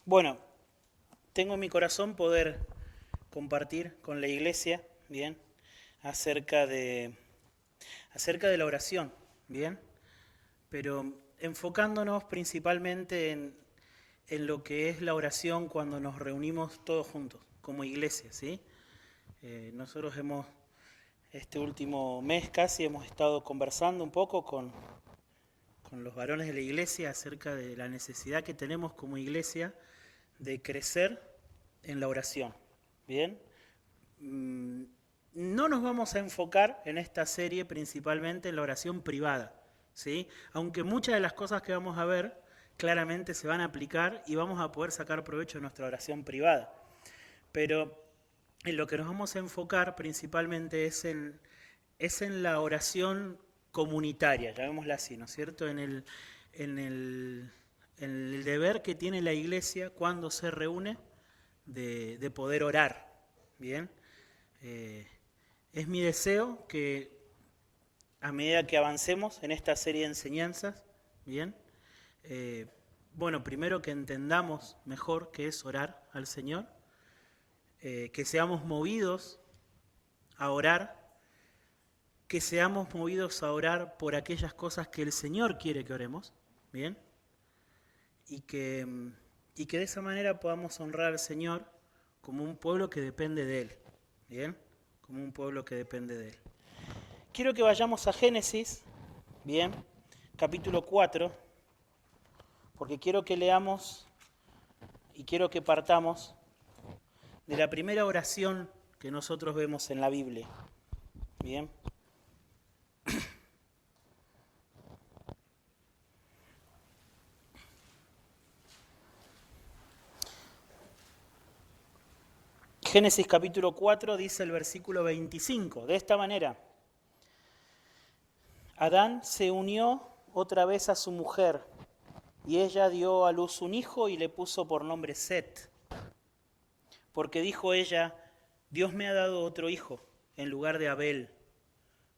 Bueno, tengo en mi corazón poder compartir con la iglesia, bien, acerca de, acerca de la oración, bien, pero enfocándonos principalmente en lo que es la oración cuando nos reunimos todos juntos, como iglesia, ¿sí? Nosotros este último mes casi, hemos estado conversando un poco con los varones de la iglesia acerca de la necesidad que tenemos como iglesia de crecer en la oración. Bien, no nos vamos a enfocar en esta serie principalmente en la oración privada, ¿sí? Aunque muchas de las cosas que vamos a ver claramente se van a aplicar y vamos a poder sacar provecho de nuestra oración privada. Pero en lo que nos vamos a enfocar principalmente es en la oración comunitaria, llamémosla así, ¿no es cierto? En el deber que tiene la iglesia cuando se reúne de poder orar, ¿bien? Es mi deseo que a medida que avancemos en esta serie de enseñanzas, ¿bien? Bueno, primero que entendamos mejor qué es orar al Señor, que seamos movidos a orar, que seamos movidos a orar por aquellas cosas que el Señor quiere que oremos, ¿bien? Y que de esa manera podamos honrar al Señor como un pueblo que depende de Él, ¿bien? Como un pueblo que depende de Él. Quiero que vayamos a Génesis, ¿bien? Capítulo 4, porque quiero que leamos y quiero que partamos de la primera oración que nosotros vemos en la Biblia, ¿bien? Génesis capítulo 4 dice el versículo 25, de esta manera: Adán se unió otra vez a su mujer, y ella dio a luz un hijo y le puso por nombre Set, porque dijo ella: Dios me ha dado otro hijo en lugar de Abel,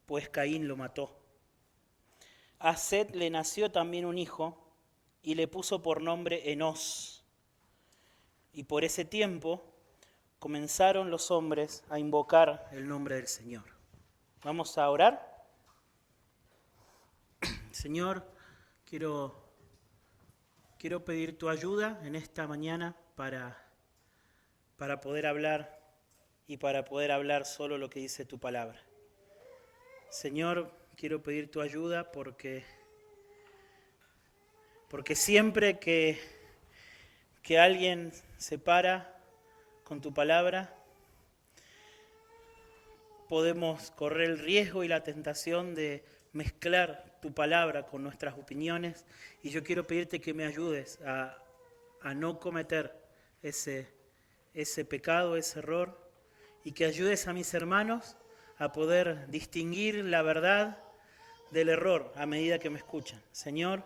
pues Caín lo mató. A Set le nació también un hijo y le puso por nombre Enós. Y por ese tiempo comenzaron los hombres a invocar el nombre del Señor. Vamos a orar. Señor, quiero pedir tu ayuda en esta mañana para poder hablar y para poder hablar solo lo que dice tu palabra. Señor, quiero pedir tu ayuda porque siempre que alguien se para con tu palabra, podemos correr el riesgo y la tentación de mezclar tu palabra con nuestras opiniones, y yo quiero pedirte que me ayudes a no cometer ese pecado, ese error, y que ayudes a mis hermanos a poder distinguir la verdad del error a medida que me escuchan. Señor,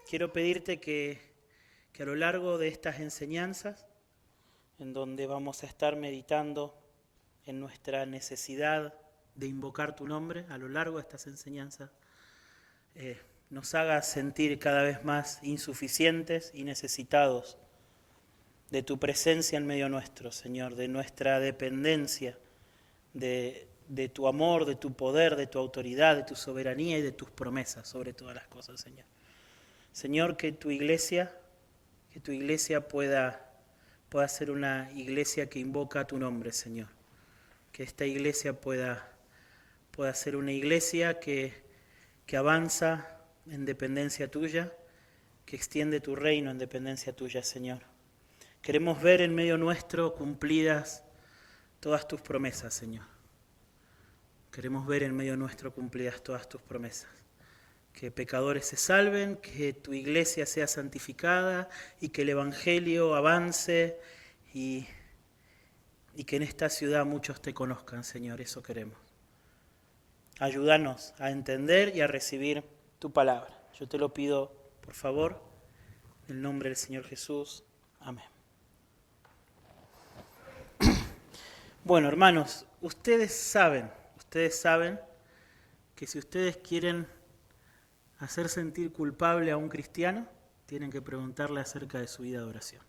quiero pedirte que a lo largo de estas enseñanzas, en donde vamos a estar meditando en nuestra necesidad de invocar tu nombre, a lo largo de estas enseñanzas, nos hagas sentir cada vez más insuficientes y necesitados de tu presencia en medio nuestro, Señor, de nuestra dependencia, de tu amor, de tu poder, de tu autoridad, de tu soberanía y de tus promesas sobre todas las cosas, Señor. Señor, que tu iglesia pueda ser una iglesia que invoca tu nombre, Señor. Que esta iglesia pueda ser una iglesia que avanza en dependencia tuya, que extiende tu reino en dependencia tuya, Señor. Queremos ver en medio nuestro cumplidas todas tus promesas, Señor. Queremos ver en medio nuestro cumplidas todas tus promesas. Que pecadores se salven, que tu iglesia sea santificada y que el evangelio avance y que en esta ciudad muchos te conozcan, Señor. Eso queremos. Ayúdanos a entender y a recibir tu palabra. Yo te lo pido, por favor, en el nombre del Señor Jesús. Amén. Bueno, hermanos, ustedes saben que si ustedes quieren hacer sentir culpable a un cristiano, tienen que preguntarle acerca de su vida de oración.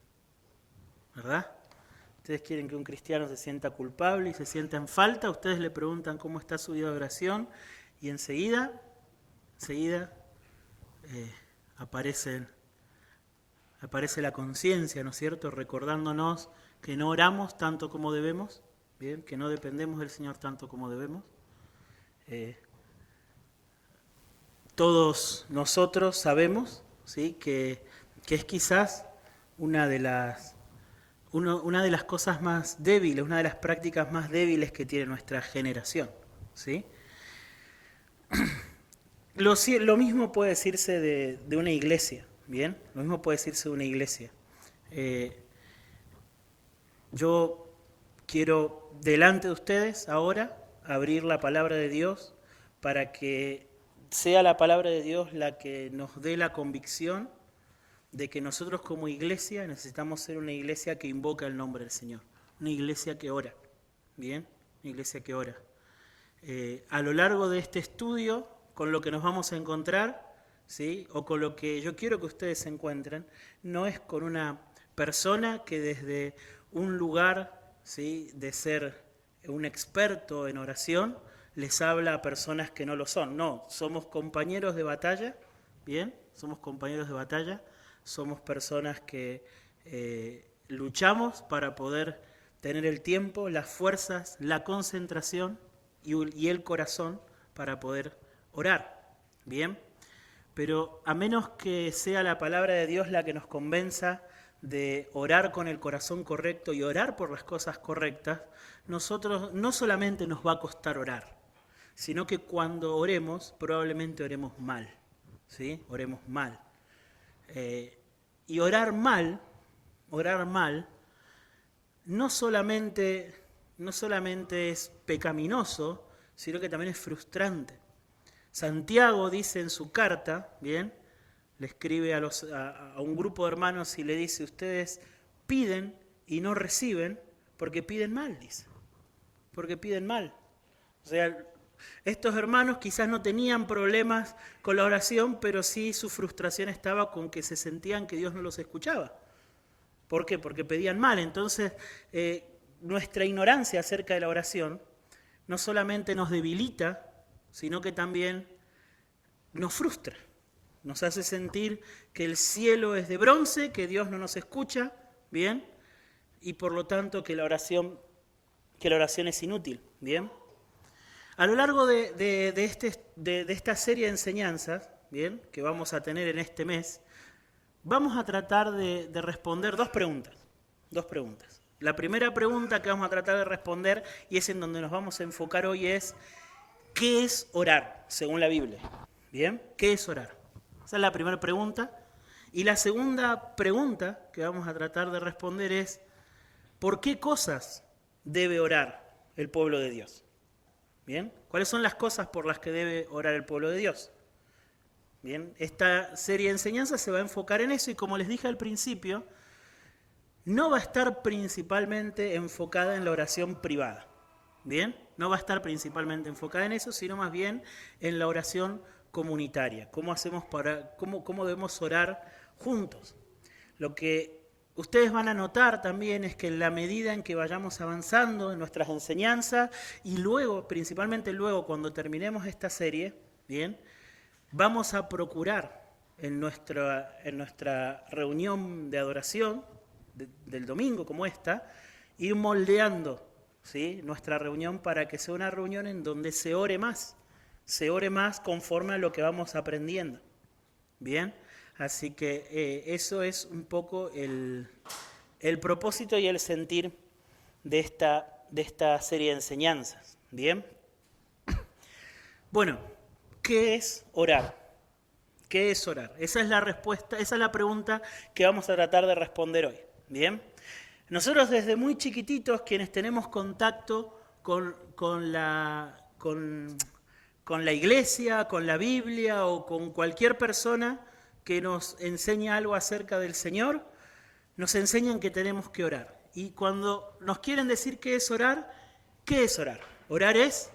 ¿Verdad? Ustedes quieren que un cristiano se sienta culpable y se sienta en falta, ustedes le preguntan cómo está su vida de oración y enseguida aparece la conciencia, ¿no es cierto?, recordándonos que no oramos tanto como debemos, ¿bien?, que no dependemos del Señor tanto como debemos. Todos nosotros sabemos, ¿sí?, que es quizás una de las cosas más débiles, una de las prácticas más débiles que tiene nuestra generación, ¿sí? Lo mismo puede decirse de una iglesia, ¿bien? Lo mismo puede decirse de una iglesia. Yo quiero, delante de ustedes, ahora, abrir la palabra de Dios para que sea la palabra de Dios la que nos dé la convicción de que nosotros como iglesia necesitamos ser una iglesia que invoca el nombre del Señor, una iglesia que ora, ¿bien? Una iglesia que ora. A lo largo de este estudio, con lo que nos vamos a encontrar, ¿sí?, o con lo que yo quiero que ustedes se encuentren, no es con una persona que desde un lugar, ¿sí?, de ser un experto en oración, les habla a personas que no lo son. No, somos compañeros de batalla, ¿bien? Somos compañeros de batalla, somos personas que luchamos para poder tener el tiempo, las fuerzas, la concentración y el corazón para poder orar, ¿bien? Pero a menos que sea la palabra de Dios la que nos convenza de orar con el corazón correcto y orar por las cosas correctas, nosotros no solamente nos va a costar orar, sino que cuando oremos probablemente oremos mal, ¿sí? Oremos mal. Y orar mal no solamente es pecaminoso, sino que también es frustrante. Santiago dice en su carta, ¿bien?, le escribe a un grupo de hermanos y le dice: ustedes piden y no reciben porque piden mal, dice. Porque piden mal. O sea, estos hermanos quizás no tenían problemas con la oración, pero sí su frustración estaba con que se sentían que Dios no los escuchaba. ¿Por qué? Porque pedían mal. Entonces, nuestra ignorancia acerca de la oración no solamente nos debilita, sino que también nos frustra. Nos hace sentir que el cielo es de bronce, que Dios no nos escucha, ¿bien? Y por lo tanto que la oración es inútil, ¿bien? A lo largo de esta serie de enseñanzas, ¿bien?, que vamos a tener en este mes, vamos a tratar de responder dos preguntas. La primera pregunta que vamos a tratar de responder, y es en donde nos vamos a enfocar hoy, es ¿qué es orar según la Biblia? ¿Bien? ¿Qué es orar? Esa es la primera pregunta. Y la segunda pregunta que vamos a tratar de responder es ¿por qué cosas debe orar el pueblo de Dios? ¿Bien? ¿Cuáles son las cosas por las que debe orar el pueblo de Dios? Bien, esta serie de enseñanzas se va a enfocar en eso y, como les dije al principio, no va a estar principalmente enfocada en la oración privada. ¿Bien? No va a estar principalmente enfocada en eso, sino más bien en la oración comunitaria. ¿Cómo debemos orar juntos? Lo que ustedes van a notar también es que en la medida en que vayamos avanzando en nuestras enseñanzas y luego, principalmente luego, cuando terminemos esta serie, ¿bien?, vamos a procurar en nuestra reunión de adoración del domingo como esta, ir moldeando, ¿sí?, nuestra reunión para que sea una reunión en donde se ore más conforme a lo que vamos aprendiendo. ¿Bien? Así que eso es un poco el propósito y el sentir de esta serie de enseñanzas. ¿Bien? Bueno, ¿qué es orar? ¿Qué es orar? Esa es la respuesta, esa es la pregunta que vamos a tratar de responder hoy. ¿Bien? Nosotros desde muy chiquititos, quienes tenemos contacto con la iglesia, con la Biblia o con cualquier persona que nos enseña algo acerca del Señor, nos enseñan que tenemos que orar. Y cuando nos quieren decir qué es orar? Orar es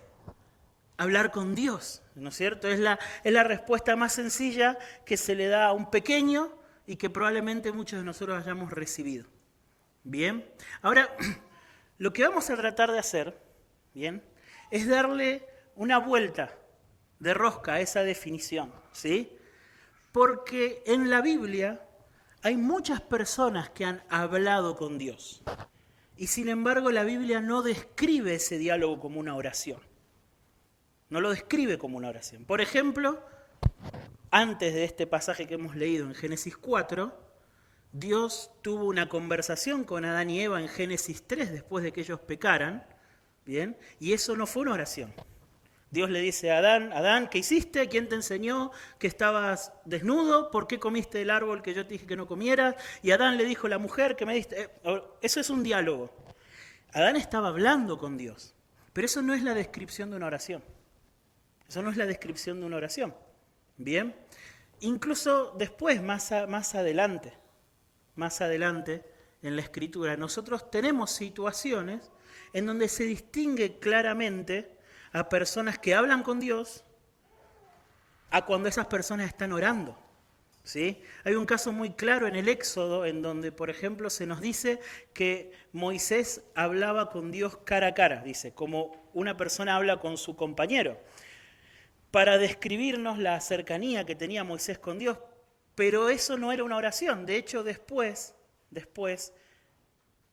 hablar con Dios, ¿no es cierto? Es la respuesta más sencilla que se le da a un pequeño y que probablemente muchos de nosotros hayamos recibido. Bien, ahora lo que vamos a tratar de hacer, bien, es darle una vuelta de rosca a esa definición, ¿sí? Porque en la Biblia hay muchas personas que han hablado con Dios. Y sin embargo la Biblia no describe ese diálogo como una oración. No lo describe como una oración. Por ejemplo, antes de este pasaje que hemos leído en Génesis 4, Dios tuvo una conversación con Adán y Eva en Génesis 3 después de que ellos pecaran, ¿bien? Y eso no fue una oración. Dios le dice a Adán, Adán, ¿qué hiciste? ¿Quién te enseñó que estabas desnudo? ¿Por qué comiste el árbol que yo te dije que no comieras? Y Adán le dijo, la mujer que me diste... Eso es un diálogo. Adán estaba hablando con Dios, pero eso no es la descripción de una oración. Eso no es la descripción de una oración. ¿Bien? Incluso después, más adelante en la Escritura, nosotros tenemos situaciones en donde se distingue claramente a personas que hablan con Dios a cuando esas personas están orando, ¿sí? Hay un caso muy claro en el Éxodo en donde, por ejemplo, se nos dice que Moisés hablaba con Dios cara a cara, dice, como una persona habla con su compañero, para describirnos la cercanía que tenía Moisés con Dios, pero eso no era una oración. De hecho, después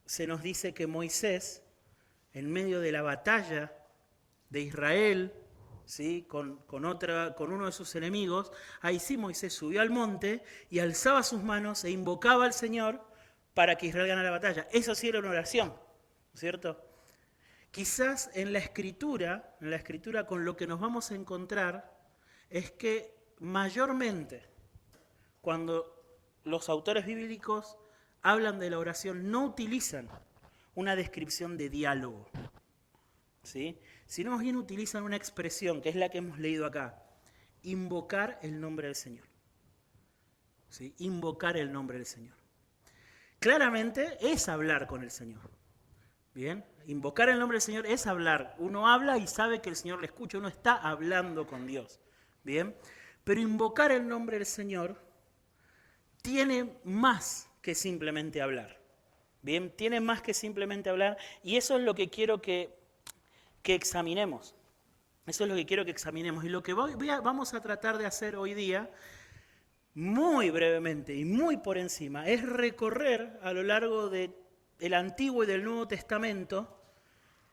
se nos dice que Moisés, en medio de la batalla de Israel, ¿sí? con uno de sus enemigos, ahí sí Moisés subió al monte y alzaba sus manos e invocaba al Señor para que Israel ganara la batalla. Eso sí era una oración, ¿cierto? Quizás en la escritura con lo que nos vamos a encontrar es que mayormente cuando los autores bíblicos hablan de la oración no utilizan una descripción de diálogo, ¿sí? Sino más bien utilizan una expresión que es la que hemos leído acá, invocar el nombre del Señor, ¿sí? Invocar el nombre del Señor. Claramente es hablar con el Señor. Bien, invocar el nombre del Señor es hablar. Uno habla y sabe que el Señor le escucha, uno está hablando con Dios. Bien, pero invocar el nombre del Señor tiene más que simplemente hablar. Bien, tiene más que simplemente hablar y eso es lo que quiero que examinemos. Eso es lo que quiero que examinemos. Y lo que vamos a tratar de hacer hoy día, muy brevemente y muy por encima, es recorrer a lo largo del Antiguo y del Nuevo Testamento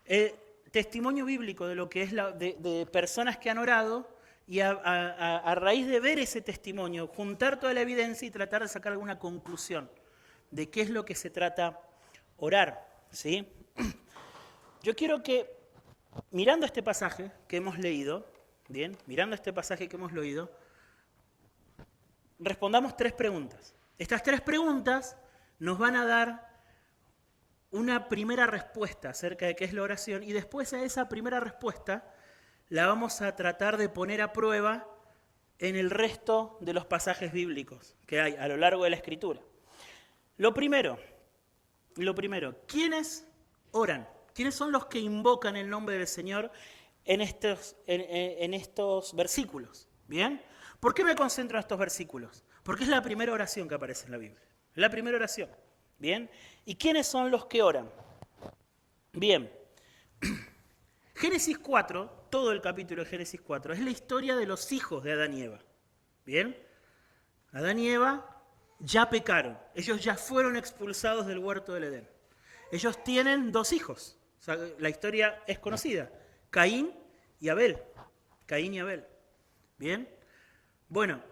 el testimonio bíblico de lo que es de personas que han orado y a raíz de ver ese testimonio, juntar toda la evidencia y tratar de sacar alguna conclusión de qué es lo que se trata orar, ¿sí? Yo quiero que, mirando este pasaje que hemos leído, bien, respondamos 3 preguntas. Estas 3 preguntas nos van a dar una primera respuesta acerca de qué es la oración y después a esa primera respuesta la vamos a tratar de poner a prueba en el resto de los pasajes bíblicos que hay a lo largo de la Escritura. Lo primero, ¿quiénes oran? ¿Quiénes son los que invocan el nombre del Señor en estos versículos? ¿Bien? ¿Por qué me concentro en estos versículos? Porque es la primera oración que aparece en la Biblia. La primera oración. ¿Bien? ¿Y quiénes son los que oran? Bien. Génesis 4, todo el capítulo de Génesis 4, es la historia de los hijos de Adán y Eva. ¿Bien? Adán y Eva ya pecaron. Ellos ya fueron expulsados del huerto del Edén. Ellos tienen 2 hijos. O sea, la historia es conocida. Caín y Abel. Caín y Abel. ¿Bien? Bueno,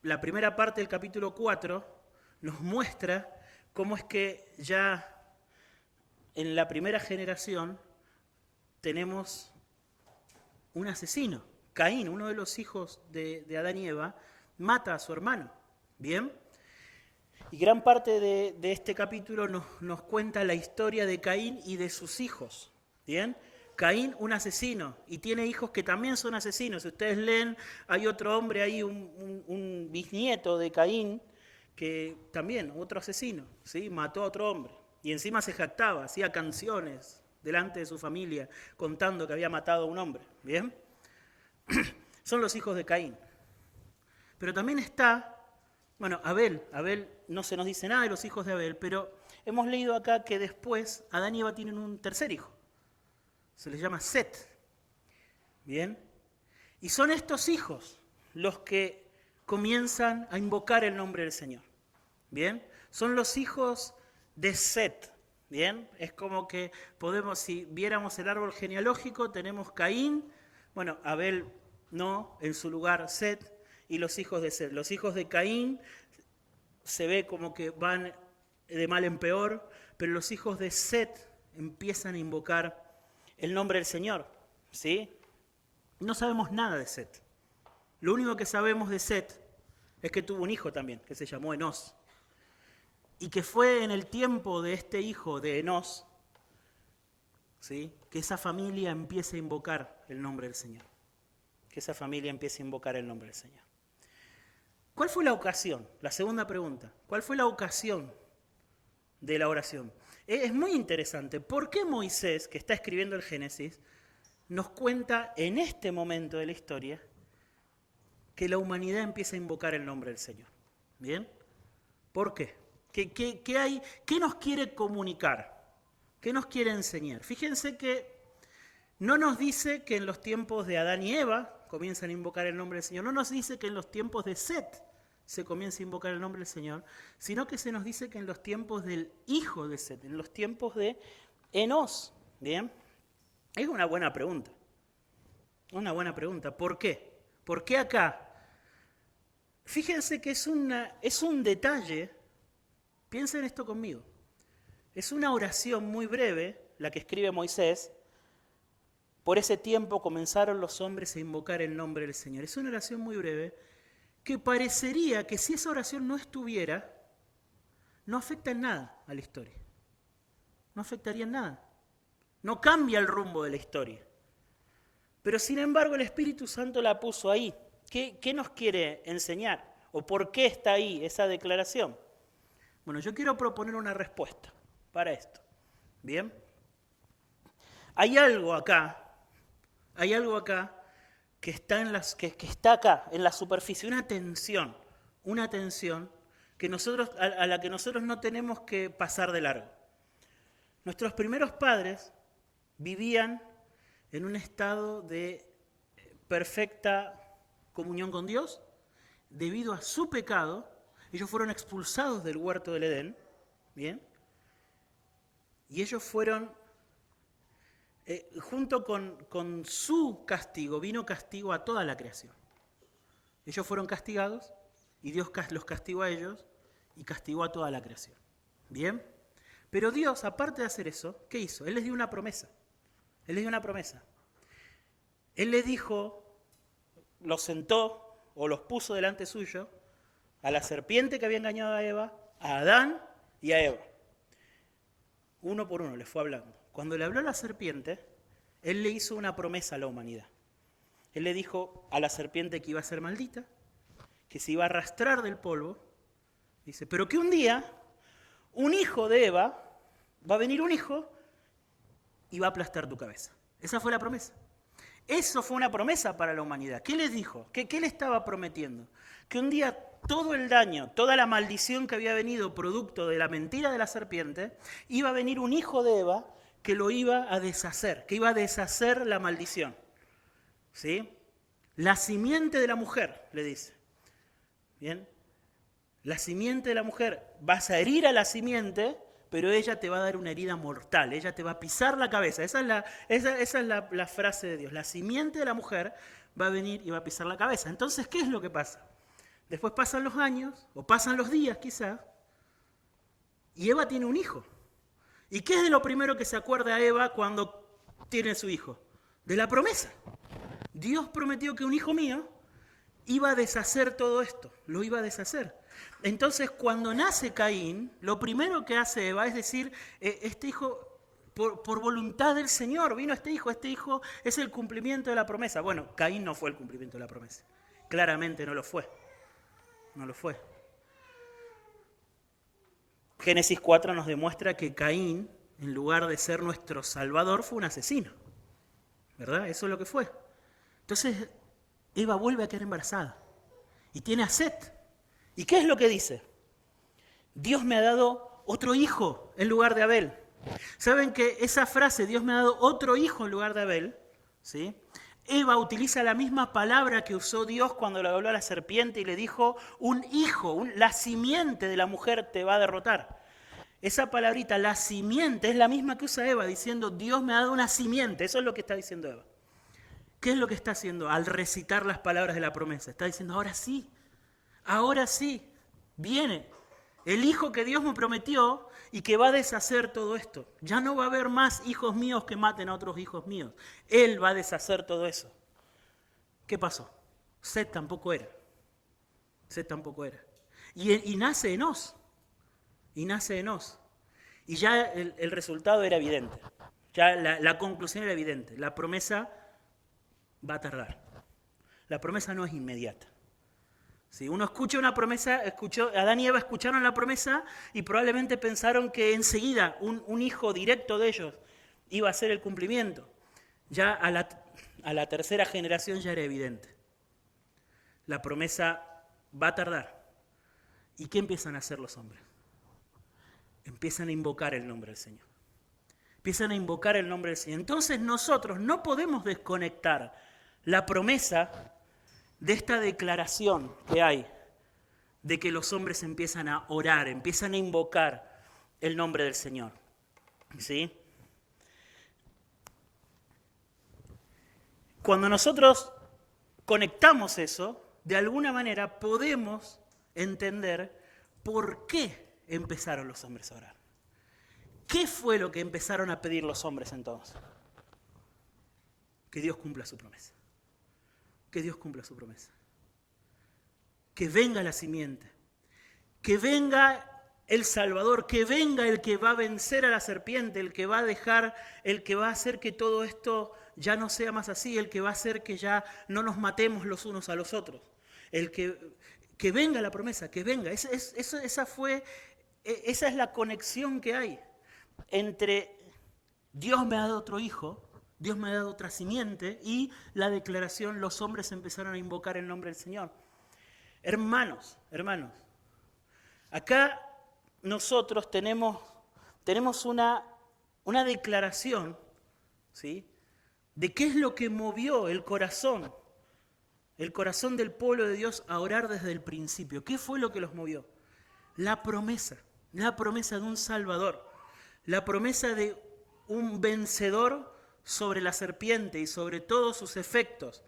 la primera parte del capítulo 4 nos muestra cómo es que ya en la primera generación tenemos un asesino. Caín, uno de los hijos de Adán y Eva, mata a su hermano. ¿Bien? Y gran parte de este capítulo nos cuenta la historia de Caín y de sus hijos. ¿Bien? Caín, un asesino, y tiene hijos que también son asesinos. Si ustedes leen, hay otro hombre ahí, un bisnieto de Caín, que también, otro asesino, ¿sí? Mató a otro hombre. Y encima se jactaba, hacía canciones delante de su familia, contando que había matado a un hombre. ¿Bien? Son los hijos de Caín. Pero también está Bueno, Abel no se nos dice nada de los hijos de Abel, pero hemos leído acá que después Adán y Eva tienen un tercer hijo. Se les llama Set. ¿Bien? Y son estos hijos los que comienzan a invocar el nombre del Señor. ¿Bien? Son los hijos de Set. ¿Bien? Es como que podemos, si viéramos el árbol genealógico, tenemos Caín, bueno, Abel no, en su lugar Set, y los hijos de Set. Los hijos de Caín se ve como que van de mal en peor, pero los hijos de Set empiezan a invocar el nombre del Señor. ¿Sí? No sabemos nada de Set. Lo único que sabemos de Set es que tuvo un hijo también, que se llamó Enós. Y que fue en el tiempo de este hijo de Enós, ¿sí?, que esa familia empiece a invocar el nombre del Señor. Que esa familia empiece a invocar el nombre del Señor. ¿Cuál fue la ocasión? La segunda pregunta. ¿Cuál fue la ocasión de la oración? Es muy interesante. ¿Por qué Moisés, que está escribiendo el Génesis, nos cuenta en este momento de la historia que la humanidad empieza a invocar el nombre del Señor? ¿Bien? ¿Por qué? ¿Qué hay? ¿Qué nos quiere comunicar? ¿Qué nos quiere enseñar? Fíjense que no nos dice que en los tiempos de Adán y Eva comienzan a invocar el nombre del Señor. No nos dice que en los tiempos de Set se comienza a invocar el nombre del Señor, sino que se nos dice que en los tiempos del hijo de Set, en los tiempos de Enós. ¿Bien? Es una buena pregunta. Una buena pregunta. ¿Por qué? ¿Por qué acá? Fíjense que es un detalle. Piensen esto conmigo. Es una oración muy breve, la que escribe Moisés. Por ese tiempo comenzaron los hombres a invocar el nombre del Señor. Es una oración muy breve que parecería que si esa oración no estuviera, no afecta en nada a la historia. No afectaría en nada. No cambia el rumbo de la historia. Pero sin embargo el Espíritu Santo la puso ahí. ¿Qué nos quiere enseñar? ¿O por qué está ahí esa declaración? Bueno, yo quiero proponer una respuesta para esto. ¿Bien? Hay algo acá que está acá, en la superficie, una tensión que a la que nosotros no tenemos que pasar de largo. Nuestros primeros padres vivían en un estado de perfecta comunión con Dios. Debido a su pecado, ellos fueron expulsados del huerto del Edén, ¿bien? Y ellos fueron, junto con su castigo, vino castigo a toda la creación. Ellos fueron castigados y Dios los castigó a ellos y castigó a toda la creación, ¿bien? Pero Dios, aparte de hacer eso, ¿qué hizo? Él les dio una promesa. Él les dijo, los sentó o los puso delante suyo a la serpiente que había engañado a Eva, a Adán y a Eva. Uno por uno les fue hablando. Cuando le habló a la serpiente, él le hizo una promesa a la humanidad. Él le dijo a la serpiente que iba a ser maldita, que se iba a arrastrar del polvo. Dice, pero que un día, un hijo de Eva, va a venir un hijo y va a aplastar tu cabeza. Esa fue la promesa. Eso fue una promesa para la humanidad. ¿Qué les dijo? ¿Qué le estaba prometiendo? Que un día todo el daño, toda la maldición que había venido producto de la mentira de la serpiente, iba a venir un hijo de Eva que lo iba a deshacer, que iba a deshacer la maldición. ¿Sí? La simiente de la mujer, le dice. ¿Bien? La simiente de la mujer, vas a herir a la simiente, pero ella te va a dar una herida mortal, ella te va a pisar la cabeza. Esa es la frase de Dios. La simiente de la mujer va a venir y va a pisar la cabeza. Entonces, ¿qué es lo que pasa? Después pasan los años, o pasan los días quizás, y Eva tiene un hijo. ¿Y qué es de lo primero que se acuerda a Eva cuando tiene su hijo? De la promesa. Dios prometió que un hijo mío iba a deshacer todo esto, lo iba a deshacer. Entonces, cuando nace Caín, lo primero que hace Eva es decir, este hijo, por voluntad del Señor, vino este hijo es el cumplimiento de la promesa. Bueno, Caín no fue el cumplimiento de la promesa. Claramente no lo fue. No lo fue. Génesis 4 nos demuestra que Caín, en lugar de ser nuestro Salvador, fue un asesino. ¿Verdad? Eso es lo que fue. Entonces, Eva vuelve a quedar embarazada. Y tiene a Set. ¿Y qué es lo que dice? Dios me ha dado otro hijo en lugar de Abel. ¿Saben que esa frase, Dios me ha dado otro hijo en lugar de Abel? ¿Sí? Eva utiliza la misma palabra que usó Dios cuando le habló a la serpiente y le dijo, un hijo, la simiente de la mujer te va a derrotar. Esa palabrita, la simiente, es la misma que usa Eva, diciendo, Dios me ha dado una simiente. Eso es lo que está diciendo Eva. ¿Qué es lo que está haciendo al recitar las palabras de la promesa? Está diciendo, ahora sí, viene el hijo que Dios me prometió y que va a deshacer todo esto. Ya no va a haber más hijos míos que maten a otros hijos míos. Él va a deshacer todo eso. ¿Qué pasó? Set tampoco era. Y nace Enós. Y ya el resultado era evidente. Ya la conclusión era evidente. La promesa va a tardar. La promesa no es inmediata. Si uno escucha una promesa, Adán y Eva escucharon la promesa y probablemente pensaron que enseguida un hijo directo de ellos iba a ser el cumplimiento. Ya a la tercera generación ya era evidente. La promesa va a tardar. ¿Y qué empiezan a hacer los hombres? Empiezan a invocar el nombre del Señor. Entonces nosotros no podemos desconectar la promesa de esta declaración que hay de que los hombres empiezan a orar, empiezan a invocar el nombre del Señor. ¿Sí? Cuando nosotros conectamos eso, de alguna manera podemos entender por qué empezaron los hombres a orar. ¿Qué fue lo que empezaron a pedir los hombres entonces? Que Dios cumpla su promesa. Que venga la simiente. Que venga el Salvador. Que venga el que va a vencer a la serpiente. El que va a hacer que todo esto ya no sea más así. El que va a hacer que ya no nos matemos los unos a los otros. Que venga la promesa. Que venga. Esa es la conexión que hay entre Dios me ha dado otro hijo, Dios me ha dado otra simiente y la declaración, los hombres empezaron a invocar el nombre del Señor. Hermanos, acá nosotros tenemos una declaración, ¿sí?, de qué es lo que movió el corazón del pueblo de Dios a orar desde el principio. ¿Qué fue lo que los movió? La promesa de un Salvador, la promesa de un vencedor sobre la serpiente y sobre todos sus efectos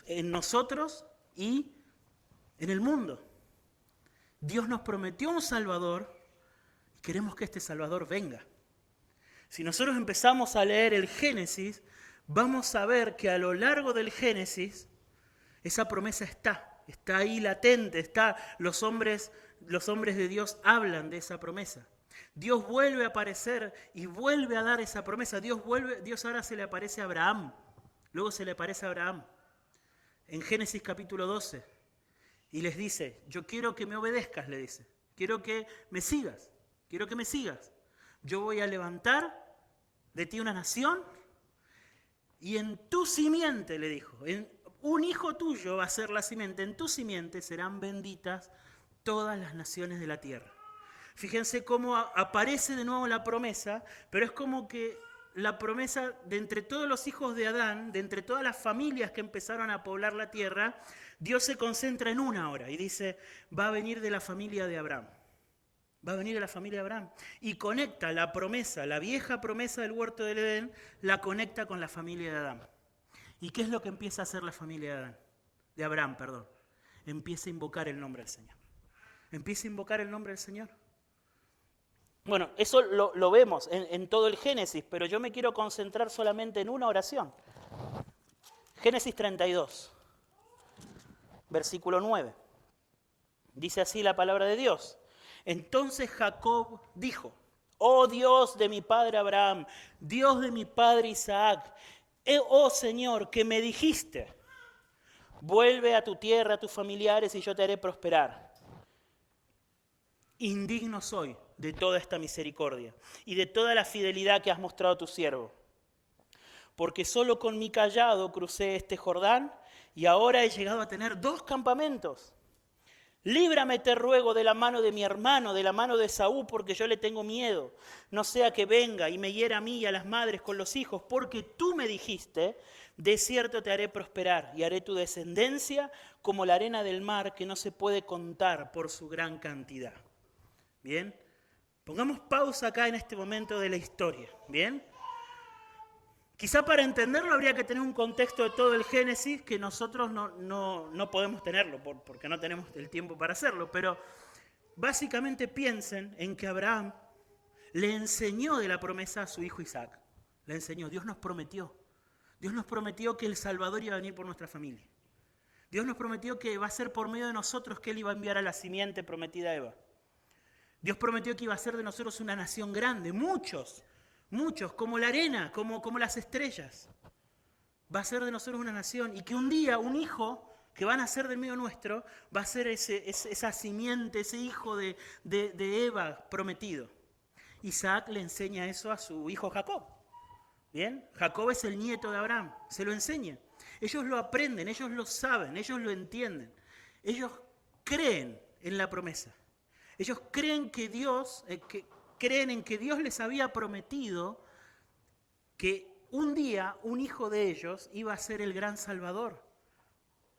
en nosotros y en el mundo. Dios nos prometió un Salvador y queremos que este Salvador venga. Si nosotros empezamos a leer el Génesis, vamos a ver que a lo largo del Génesis esa promesa está ahí latente, los hombres de Dios hablan de esa promesa. Dios vuelve a aparecer y vuelve a dar esa promesa. Dios ahora se le aparece a Abraham. Luego se le aparece a Abraham en Génesis capítulo 12 y les dice, yo quiero que me obedezcas, le dice. Quiero que me sigas. Yo voy a levantar de ti una nación y en tu simiente, le dijo, un hijo tuyo va a ser la simiente, en tu simiente serán benditas todas las naciones de la tierra. Fíjense cómo aparece de nuevo la promesa, pero es como que la promesa de entre todos los hijos de Adán, de entre todas las familias que empezaron a poblar la tierra, Dios se concentra en una ahora y dice, va a venir de la familia de Abraham. Y conecta la promesa, la vieja promesa del huerto del Edén, la conecta con la familia de Adán. ¿Y qué es lo que empieza a hacer la familia de Abraham? Empieza a invocar el nombre del Señor. Bueno, eso lo vemos en todo el Génesis, pero yo me quiero concentrar solamente en una oración. Génesis 32, versículo 9. Dice así la palabra de Dios. Entonces Jacob dijo, oh Dios de mi padre Abraham, Dios de mi padre Isaac, oh Señor, que me dijiste, vuelve a tu tierra, a tus familiares y yo te haré prosperar. Indigno soy de toda esta misericordia y de toda la fidelidad que has mostrado a tu siervo. Porque solo con mi cayado crucé este Jordán y ahora he llegado a tener 2 campamentos. Líbrame, te ruego, de la mano de mi hermano, de la mano de Esaú, porque yo le tengo miedo. No sea que venga y me hiera a mí y a las madres con los hijos, porque tú me dijiste, de cierto te haré prosperar y haré tu descendencia como la arena del mar, que no se puede contar por su gran cantidad. ¿Bien? Pongamos pausa acá en este momento de la historia. ¿Bien? Quizá para entenderlo habría que tener un contexto de todo el Génesis que nosotros no podemos tenerlo porque no tenemos el tiempo para hacerlo, pero básicamente piensen en que Abraham le enseñó de la promesa a su hijo Isaac. Le enseñó, Dios nos prometió que el Salvador iba a venir por nuestra familia. Dios nos prometió que va a ser por medio de nosotros que Él iba a enviar a la simiente prometida a Eva. Dios prometió que iba a ser de nosotros una nación grande, muchos, como la arena, como las estrellas. Va a ser de nosotros una nación y que un día un hijo que van a ser del medio nuestro va a ser esa simiente, ese hijo de Eva prometido. Isaac le enseña eso a su hijo Jacob. ¿Bien? Jacob es el nieto de Abraham, se lo enseña. Ellos lo aprenden, ellos lo saben, ellos lo entienden. Ellos creen en la promesa. Ellos creen que creen en que Dios les había prometido que un día un hijo de ellos iba a ser el gran Salvador.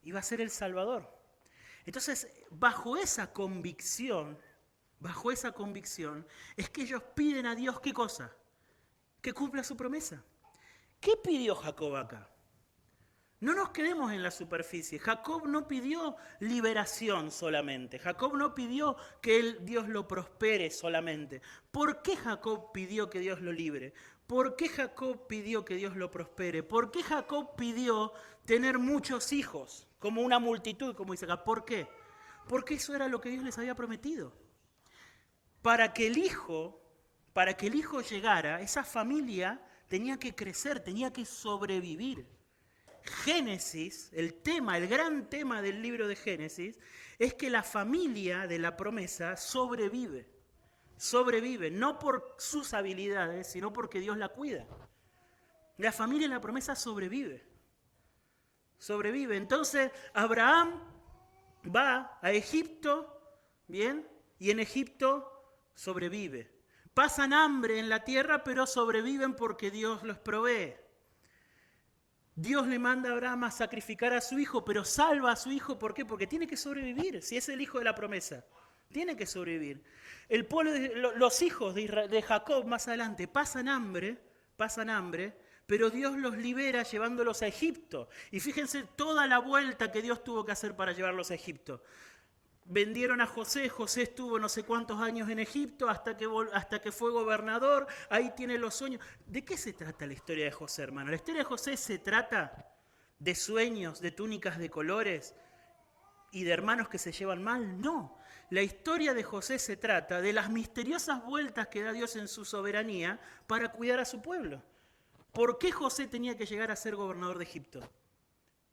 Iba a ser el Salvador. Entonces, bajo esa convicción, es que ellos piden a Dios ¿qué cosa? Que cumpla su promesa. ¿Qué pidió Jacob acá? No nos quedemos en la superficie. Jacob no pidió liberación solamente. Jacob no pidió que Dios lo prospere solamente. ¿Por qué Jacob pidió que Dios lo libre? ¿Por qué Jacob pidió que Dios lo prospere? ¿Por qué Jacob pidió tener muchos hijos? Como una multitud, como dice acá. ¿Por qué? Porque eso era lo que Dios les había prometido. Para que el hijo llegara, esa familia tenía que crecer, tenía que sobrevivir. Génesis, el gran tema del libro de Génesis, es que la familia de la promesa sobrevive, no por sus habilidades, sino porque Dios la cuida. La familia de la promesa sobrevive. Entonces, Abraham va a Egipto, ¿bien? Y en Egipto sobrevive. Pasan hambre en la tierra, pero sobreviven porque Dios los provee. Dios le manda a Abraham a sacrificar a su hijo, pero salva a su hijo. ¿Por qué? Porque tiene que sobrevivir. Si es el hijo de la promesa, tiene que sobrevivir. Los hijos de Jacob más adelante pasan hambre, pero Dios los libera llevándolos a Egipto. Y fíjense toda la vuelta que Dios tuvo que hacer para llevarlos a Egipto. Vendieron a José, José estuvo no sé cuántos años en Egipto hasta que fue gobernador, ahí tiene los sueños. ¿De qué se trata la historia de José, hermano? La historia de José se trata de sueños, de túnicas de colores y de hermanos que se llevan mal. No, la historia de José se trata de las misteriosas vueltas que da Dios en su soberanía para cuidar a su pueblo. ¿Por qué José tenía que llegar a ser gobernador de Egipto?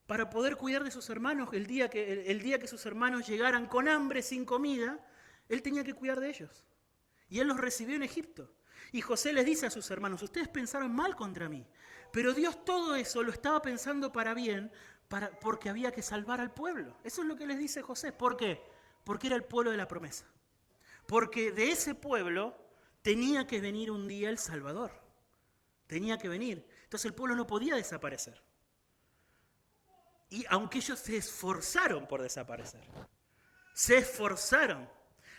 Para poder cuidar de sus hermanos, el día que sus hermanos llegaran con hambre, sin comida, él tenía que cuidar de ellos. Y él los recibió en Egipto. Y José les dice a sus hermanos, ustedes pensaron mal contra mí, pero Dios todo eso lo estaba pensando para bien, porque había que salvar al pueblo. Eso es lo que les dice José. ¿Por qué? Porque era el pueblo de la promesa. Porque de ese pueblo tenía que venir un día el Salvador. Tenía que venir. Entonces el pueblo no podía desaparecer. Y aunque ellos se esforzaron por desaparecer,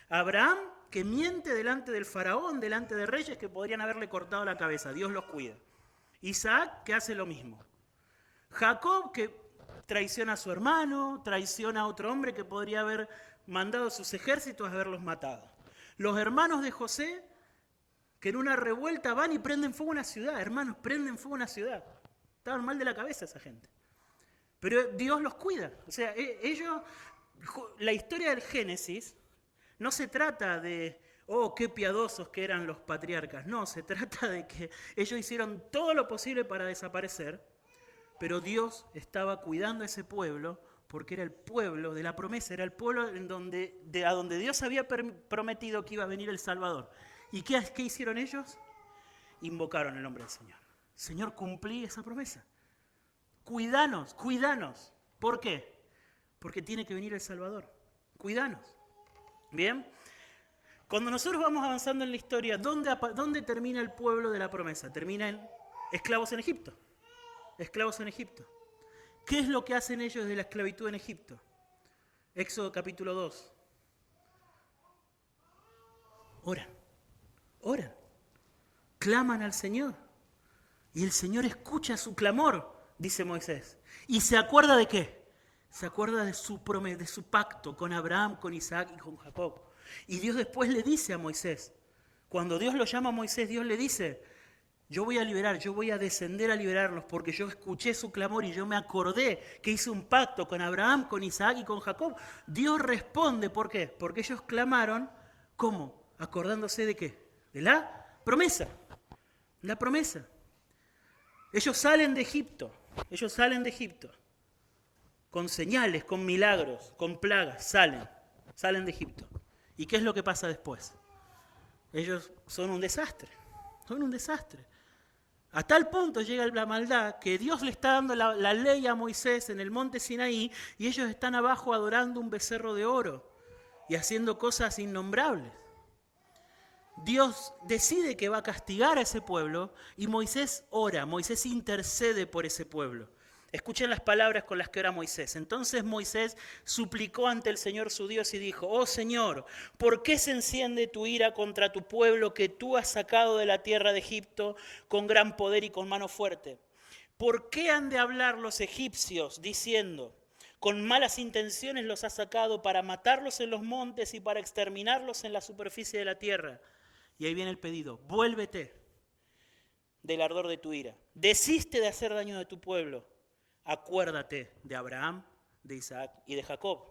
Abraham, que miente delante del faraón, delante de reyes que podrían haberle cortado la cabeza, Dios los cuida. Isaac, que hace lo mismo. Jacob, que traiciona a su hermano, traiciona a otro hombre que podría haber mandado sus ejércitos a haberlos matado. Los hermanos de José, que en una revuelta van y prenden fuego a una ciudad. Hermanos, prenden fuego a una ciudad. Estaban mal de la cabeza esa gente. Pero Dios los cuida. O sea, la historia del Génesis no se trata de, qué piadosos que eran los patriarcas. No, se trata de que ellos hicieron todo lo posible para desaparecer, pero Dios estaba cuidando a ese pueblo porque era el pueblo de la promesa, era el pueblo a donde Dios había prometido que iba a venir el Salvador. ¿Y qué hicieron ellos? Invocaron el nombre del Señor. Señor, cumplí esa promesa. Cuídanos. ¿Por qué? Porque tiene que venir el Salvador. Cuidanos. Bien. Cuando nosotros vamos avanzando en la historia, ¿dónde termina el pueblo de la promesa? Termina en esclavos en Egipto. Esclavos en Egipto. ¿Qué es lo que hacen ellos de la esclavitud en Egipto? Éxodo capítulo 2. Oran. Claman al Señor. Y el Señor escucha su clamor, dice Moisés. ¿Y se acuerda de qué? Se acuerda de su pacto con Abraham, con Isaac y con Jacob. Y Dios después le dice a Moisés, cuando Dios lo llama a Moisés, Dios le dice, yo voy a liberar, yo voy a descender a liberarlos porque yo escuché su clamor y yo me acordé que hice un pacto con Abraham, con Isaac y con Jacob. Dios responde, ¿por qué? Porque ellos clamaron, ¿cómo? ¿Acordándose de qué? De la promesa. La promesa. Ellos salen de Egipto, con señales, con milagros, con plagas, salen de Egipto. ¿Y qué es lo que pasa después? Ellos son un desastre. A tal punto llega la maldad que Dios le está dando la ley a Moisés en el monte Sinaí y ellos están abajo adorando un becerro de oro y haciendo cosas innombrables. Dios decide que va a castigar a ese pueblo y Moisés ora, Moisés intercede por ese pueblo. Escuchen las palabras con las que ora Moisés. Entonces Moisés suplicó ante el Señor su Dios y dijo, oh Señor, ¿por qué se enciende tu ira contra tu pueblo que tú has sacado de la tierra de Egipto con gran poder y con mano fuerte? ¿Por qué han de hablar los egipcios diciendo, con malas intenciones los has sacado para matarlos en los montes y para exterminarlos en la superficie de la tierra? Y ahí viene el pedido, vuélvete del ardor de tu ira, desiste de hacer daño a tu pueblo. Acuérdate de Abraham, de Isaac y de Jacob.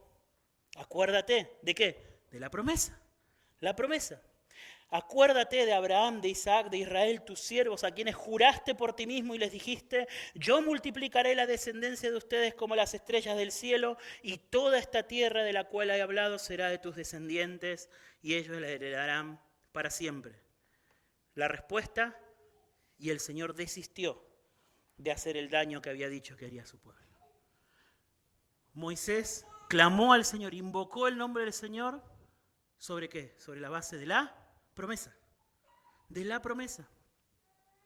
Acuérdate, ¿de qué? De la promesa. La promesa. Acuérdate de Abraham, de Isaac, de Israel, tus siervos, a quienes juraste por ti mismo y les dijiste, yo multiplicaré la descendencia de ustedes como las estrellas del cielo y toda esta tierra de la cual he hablado será de tus descendientes y ellos la heredarán para siempre. La respuesta, y el Señor desistió de hacer el daño que había dicho que haría a su pueblo. Moisés clamó al Señor, invocó el nombre del Señor, ¿sobre qué? Sobre la base de la promesa. De la promesa.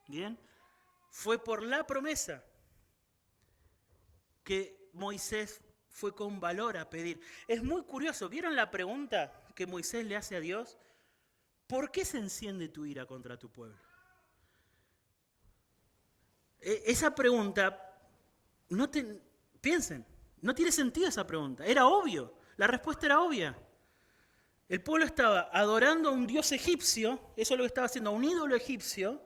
¿Bien? Fue por la promesa que Moisés fue con valor a pedir. Es muy curioso, ¿vieron la pregunta que Moisés le hace a Dios? ¿Por qué se enciende tu ira contra tu pueblo? Esa pregunta, piensen, no tiene sentido esa pregunta. Era obvio, la respuesta era obvia. El pueblo estaba adorando a un dios egipcio, eso es lo que estaba haciendo, a un ídolo egipcio,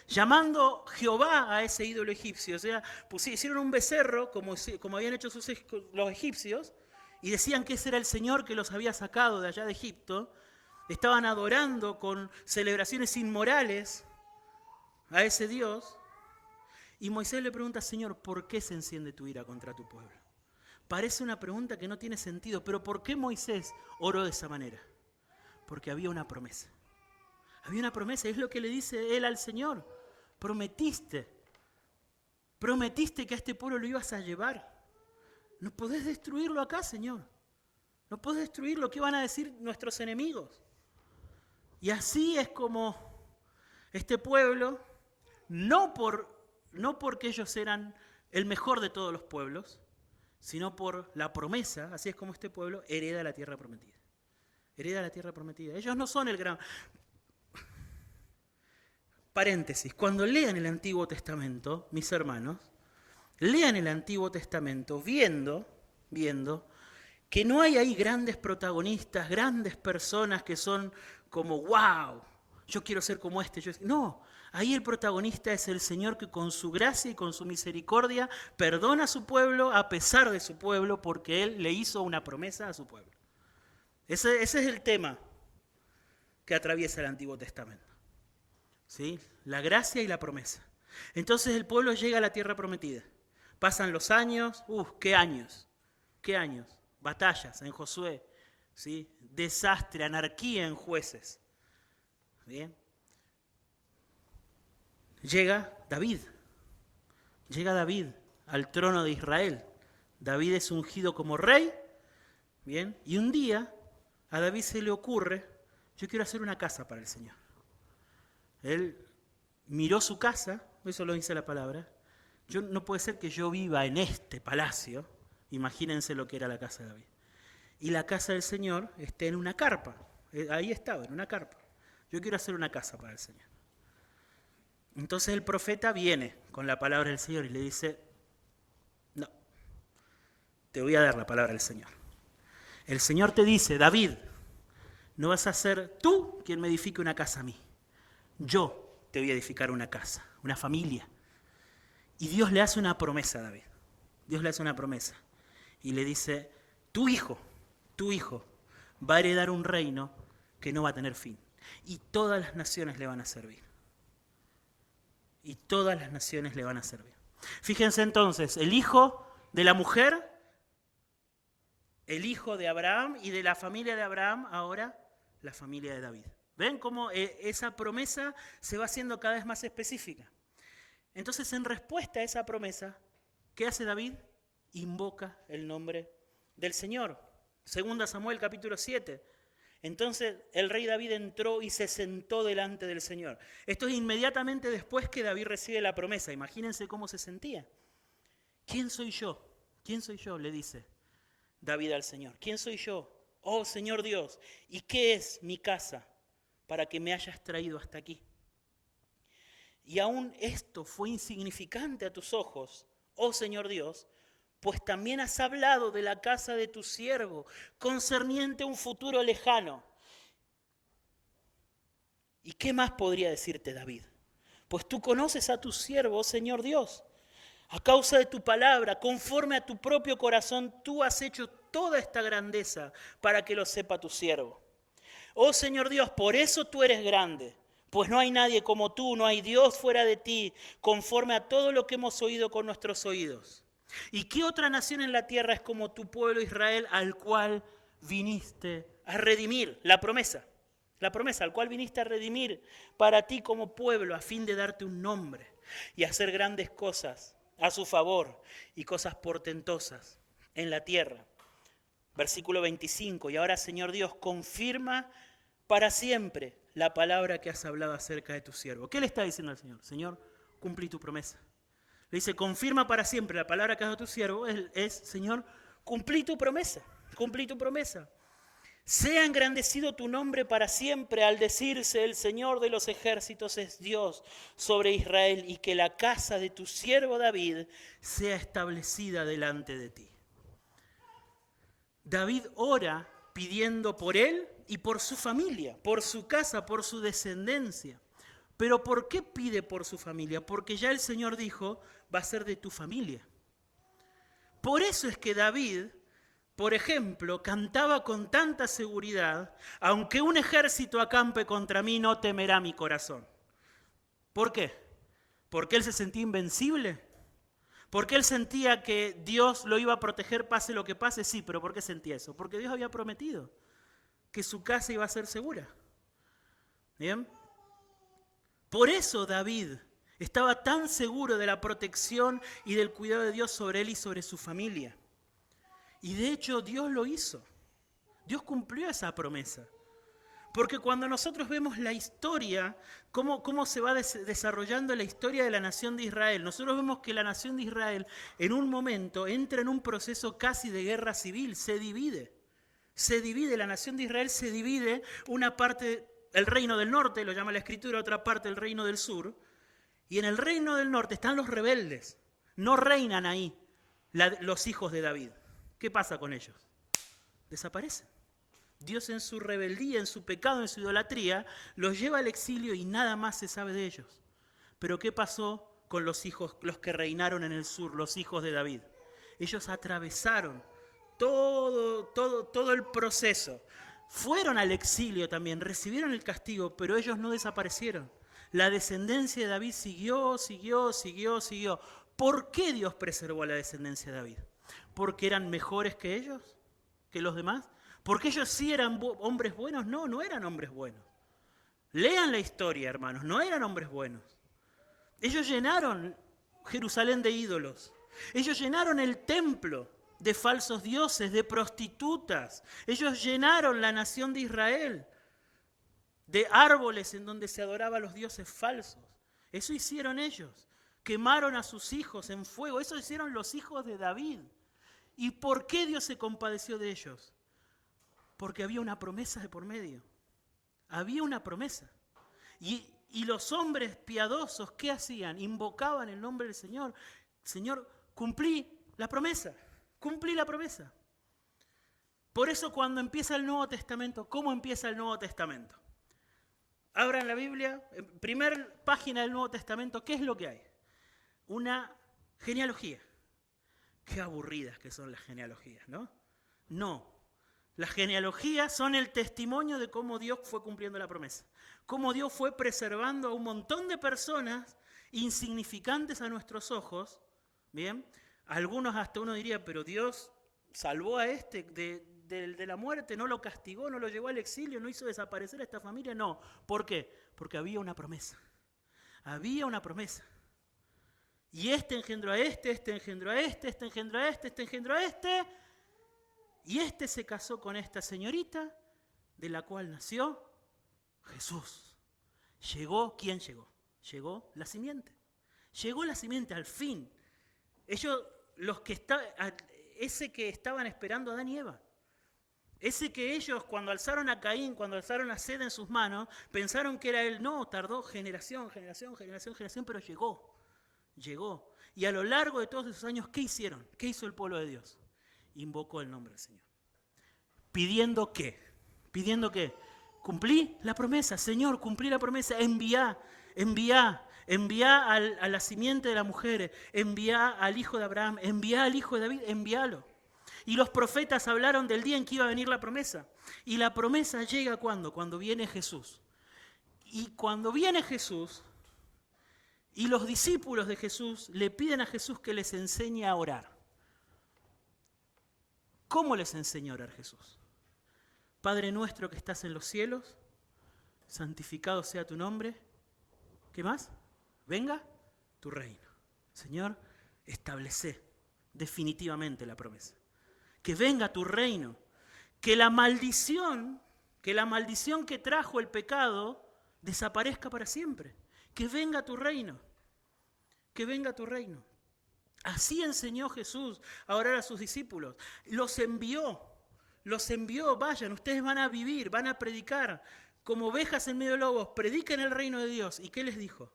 llamando Jehová a ese ídolo egipcio. O sea, hicieron un becerro, como habían hecho los egipcios, y decían que ese era el Señor que los había sacado de allá de Egipto. Estaban adorando con celebraciones inmorales a ese Dios. Y Moisés le pregunta, Señor, ¿por qué se enciende tu ira contra tu pueblo? Parece una pregunta que no tiene sentido, pero ¿por qué Moisés oró de esa manera? Porque había una promesa. Había una promesa, es lo que le dice él al Señor. Prometiste que a este pueblo lo ibas a llevar. No podés destruirlo acá, Señor. No podés destruirlo, ¿qué van a decir nuestros enemigos? Y así es como este pueblo, no porque ellos eran el mejor de todos los pueblos, sino por la promesa, así es como este pueblo hereda la tierra prometida. Hereda la tierra prometida. Ellos no son el gran... Paréntesis, cuando lean el Antiguo Testamento, mis hermanos, lean el Antiguo Testamento viendo que no hay ahí grandes protagonistas, grandes personas que son como, wow, yo quiero ser como este. No, ahí el protagonista es el Señor que con su gracia y con su misericordia perdona a su pueblo a pesar de su pueblo porque Él le hizo una promesa a su pueblo. Ese es el tema que atraviesa el Antiguo Testamento. ¿Sí? La gracia y la promesa. Entonces el pueblo llega a la tierra prometida. Pasan los años, qué años, batallas en Josué, ¿sí? Desastre, anarquía en Jueces. Bien. Llega David al trono de Israel. David es ungido como rey, Bien, y un día a David se le ocurre, yo quiero hacer una casa para el Señor. Él miró su casa, eso lo dice la palabra. No puede ser que yo viva en este palacio, imagínense lo que era la casa de David. Y la casa del Señor esté en una carpa, ahí estaba, en una carpa. Yo quiero hacer una casa para el Señor. Entonces el profeta viene con la palabra del Señor y le dice, no, te voy a dar la palabra del Señor. El Señor te dice, David, no vas a ser tú quien me edifique una casa a mí. Yo te voy a edificar una casa, una familia. Y Dios le hace una promesa a David. Dios le hace una promesa. Y le dice, tu hijo va a heredar un reino que no va a tener fin. Y todas las naciones le van a servir. Y todas las naciones le van a servir. Fíjense entonces, el hijo de la mujer, el hijo de Abraham, y de la familia de Abraham, ahora la familia de David. ¿Ven cómo esa promesa se va haciendo cada vez más específica? Entonces, en respuesta a esa promesa, ¿qué hace David? Invoca el nombre del Señor. 2 Samuel capítulo 7. Entonces el rey David entró y se sentó delante del Señor. Esto es inmediatamente después que David recibe la promesa. Imagínense cómo se sentía. ¿Quién soy yo? ¿Quién soy yo? Le dice David al Señor. ¿Quién soy yo? Oh Señor Dios, ¿y qué es mi casa para que me hayas traído hasta aquí? Y aún esto fue insignificante a tus ojos, oh Señor Dios, pues también has hablado de la casa de tu siervo, concerniente a un futuro lejano. ¿Y qué más podría decirte David? Pues tú conoces a tu siervo, oh Señor Dios. A causa de tu palabra, conforme a tu propio corazón, tú has hecho toda esta grandeza para que lo sepa tu siervo. Oh Señor Dios, por eso tú eres grande, pues no hay nadie como tú, no hay Dios fuera de ti, conforme a todo lo que hemos oído con nuestros oídos. ¿Y qué otra nación en la tierra es como tu pueblo Israel, al cual viniste a redimir? La promesa al cual viniste a redimir para ti como pueblo, a fin de darte un nombre y hacer grandes cosas a su favor y cosas portentosas en la tierra. Versículo 25, y ahora Señor Dios, confirma para siempre la palabra que has hablado acerca de tu siervo. ¿Qué le está diciendo al Señor? Señor, cumplí tu promesa. Le dice, confirma para siempre la palabra que has dado a tu siervo, es, Señor, cumplí tu promesa, cumplí tu promesa. Sea engrandecido tu nombre para siempre al decirse, el Señor de los ejércitos es Dios sobre Israel, y que la casa de tu siervo David sea establecida delante de ti. David ora pidiendo por él y por su familia, por su casa, por su descendencia. Pero ¿por qué pide por su familia? Porque ya el Señor dijo, va a ser de tu familia. Por eso es que David, por ejemplo, cantaba con tanta seguridad, aunque un ejército acampe contra mí, no temerá mi corazón. ¿Por qué? ¿Porque él se sentía invencible? ¿Porque él sentía que Dios lo iba a proteger pase lo que pase? Sí, pero ¿por qué sentía eso? Porque Dios había prometido que su casa iba a ser segura. ¿Bien? Por eso David estaba tan seguro de la protección y del cuidado de Dios sobre él y sobre su familia. Y de hecho Dios lo hizo. Dios cumplió esa promesa. Porque cuando nosotros vemos la historia, cómo se va desarrollando la historia de la nación de Israel, nosotros vemos que la nación de Israel en un momento entra en un proceso casi de guerra civil, se divide, la nación de Israel se divide, una parte, el reino del norte, lo llama la Escritura, otra parte el reino del sur, y en el reino del norte están los rebeldes, no reinan ahí los hijos de David. ¿Qué pasa con ellos? Desaparecen. Dios en su rebeldía, en su pecado, en su idolatría, los lleva al exilio y nada más se sabe de ellos. Pero ¿qué pasó con los hijos, los que reinaron en el sur, los hijos de David? Ellos atravesaron todo el proceso. Fueron al exilio también, recibieron el castigo, pero ellos no desaparecieron. La descendencia de David siguió. ¿Por qué Dios preservó a la descendencia de David? ¿Porque eran mejores que ellos, que los demás? ¿Porque ellos sí eran hombres buenos? No, no eran hombres buenos. Lean la historia, hermanos, no eran hombres buenos. Ellos llenaron Jerusalén de ídolos. Ellos llenaron el templo de falsos dioses, de prostitutas. Ellos llenaron la nación de Israel de árboles en donde se adoraba a los dioses falsos. Eso hicieron ellos. Quemaron a sus hijos en fuego. Eso hicieron los hijos de David. ¿Y por qué Dios se compadeció de ellos? Porque había una promesa de por medio. Había una promesa. Y los hombres piadosos, ¿qué hacían? Invocaban el nombre del Señor. Señor, cumplí la promesa. Cumplí la promesa. Por eso cuando empieza el Nuevo Testamento, ¿cómo empieza el Nuevo Testamento? Abran la Biblia, en primera página del Nuevo Testamento, ¿qué es lo que hay? Una genealogía. Qué aburridas que son las genealogías, ¿no? No. Las genealogías son el testimonio de cómo Dios fue cumpliendo la promesa. Cómo Dios fue preservando a un montón de personas insignificantes a nuestros ojos. Bien, algunos hasta uno diría, pero Dios salvó a este de la muerte, no lo castigó, no lo llevó al exilio, no hizo desaparecer a esta familia. No. ¿Por qué? Porque había una promesa. Había una promesa. Y este engendró a este, este engendró a este, este engendró a este, este engendró a este. Y este se casó con esta señorita, de la cual nació Jesús. Llegó, ¿quién llegó? Llegó la simiente. Llegó la simiente al fin. Ellos, ese que estaban esperando a Adán y Eva. Ese que ellos cuando alzaron a Caín, cuando alzaron a Sed en sus manos, pensaron que era él. No, tardó generación, pero llegó. Llegó. Y a lo largo de todos esos años, ¿qué hicieron? ¿Qué hizo el pueblo de Dios? Invocó el nombre del Señor. ¿Pidiendo qué? ¿Pidiendo qué? Cumplí la promesa, Señor, cumplí la promesa. Envía a la simiente de la mujer, envía al hijo de Abraham, envía al hijo de David, envíalo. Y los profetas hablaron del día en que iba a venir la promesa. Y la promesa llega ¿cuándo? Cuando viene Jesús. Y cuando viene Jesús, y los discípulos de Jesús le piden a Jesús que les enseñe a orar. ¿Cómo les enseña a orar Jesús? Padre nuestro que estás en los cielos, santificado sea tu nombre. ¿Qué más? Venga tu reino. Señor, establece definitivamente la promesa. Que venga tu reino. Que la maldición que trajo el pecado desaparezca para siempre. Que venga tu reino. Que venga tu reino. Así enseñó Jesús a orar a sus discípulos. Los envió, vayan, ustedes van a vivir, van a predicar como ovejas en medio de lobos, prediquen el reino de Dios. ¿Y qué les dijo?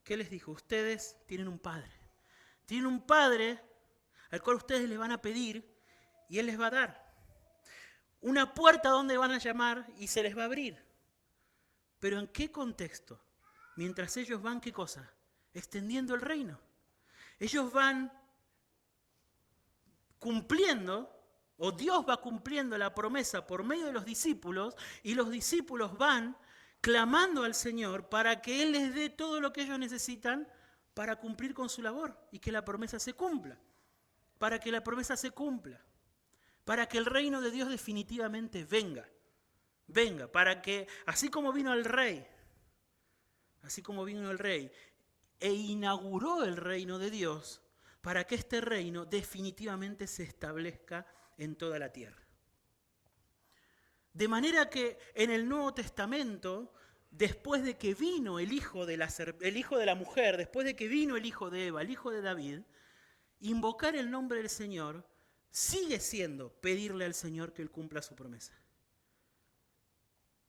¿Qué les dijo? Ustedes tienen un Padre. Tienen un Padre al cual ustedes le van a pedir y Él les va a dar. Una puerta donde van a llamar y se les va a abrir. ¿Pero en qué contexto? Mientras ellos van, ¿qué cosa? Extendiendo el reino. Ellos van cumpliendo, o Dios va cumpliendo la promesa por medio de los discípulos, y los discípulos van clamando al Señor para que Él les dé todo lo que ellos necesitan para cumplir con su labor y que la promesa se cumpla. Para que la promesa se cumpla. Para que el reino de Dios definitivamente venga. Venga, para que, así como vino el rey, e inauguró el reino de Dios, para que este reino definitivamente se establezca en toda la tierra. De manera que en el Nuevo Testamento, después de que vino el hijo de la mujer, después de que vino el hijo de Eva, el hijo de David, invocar el nombre del Señor sigue siendo pedirle al Señor que Él cumpla su promesa.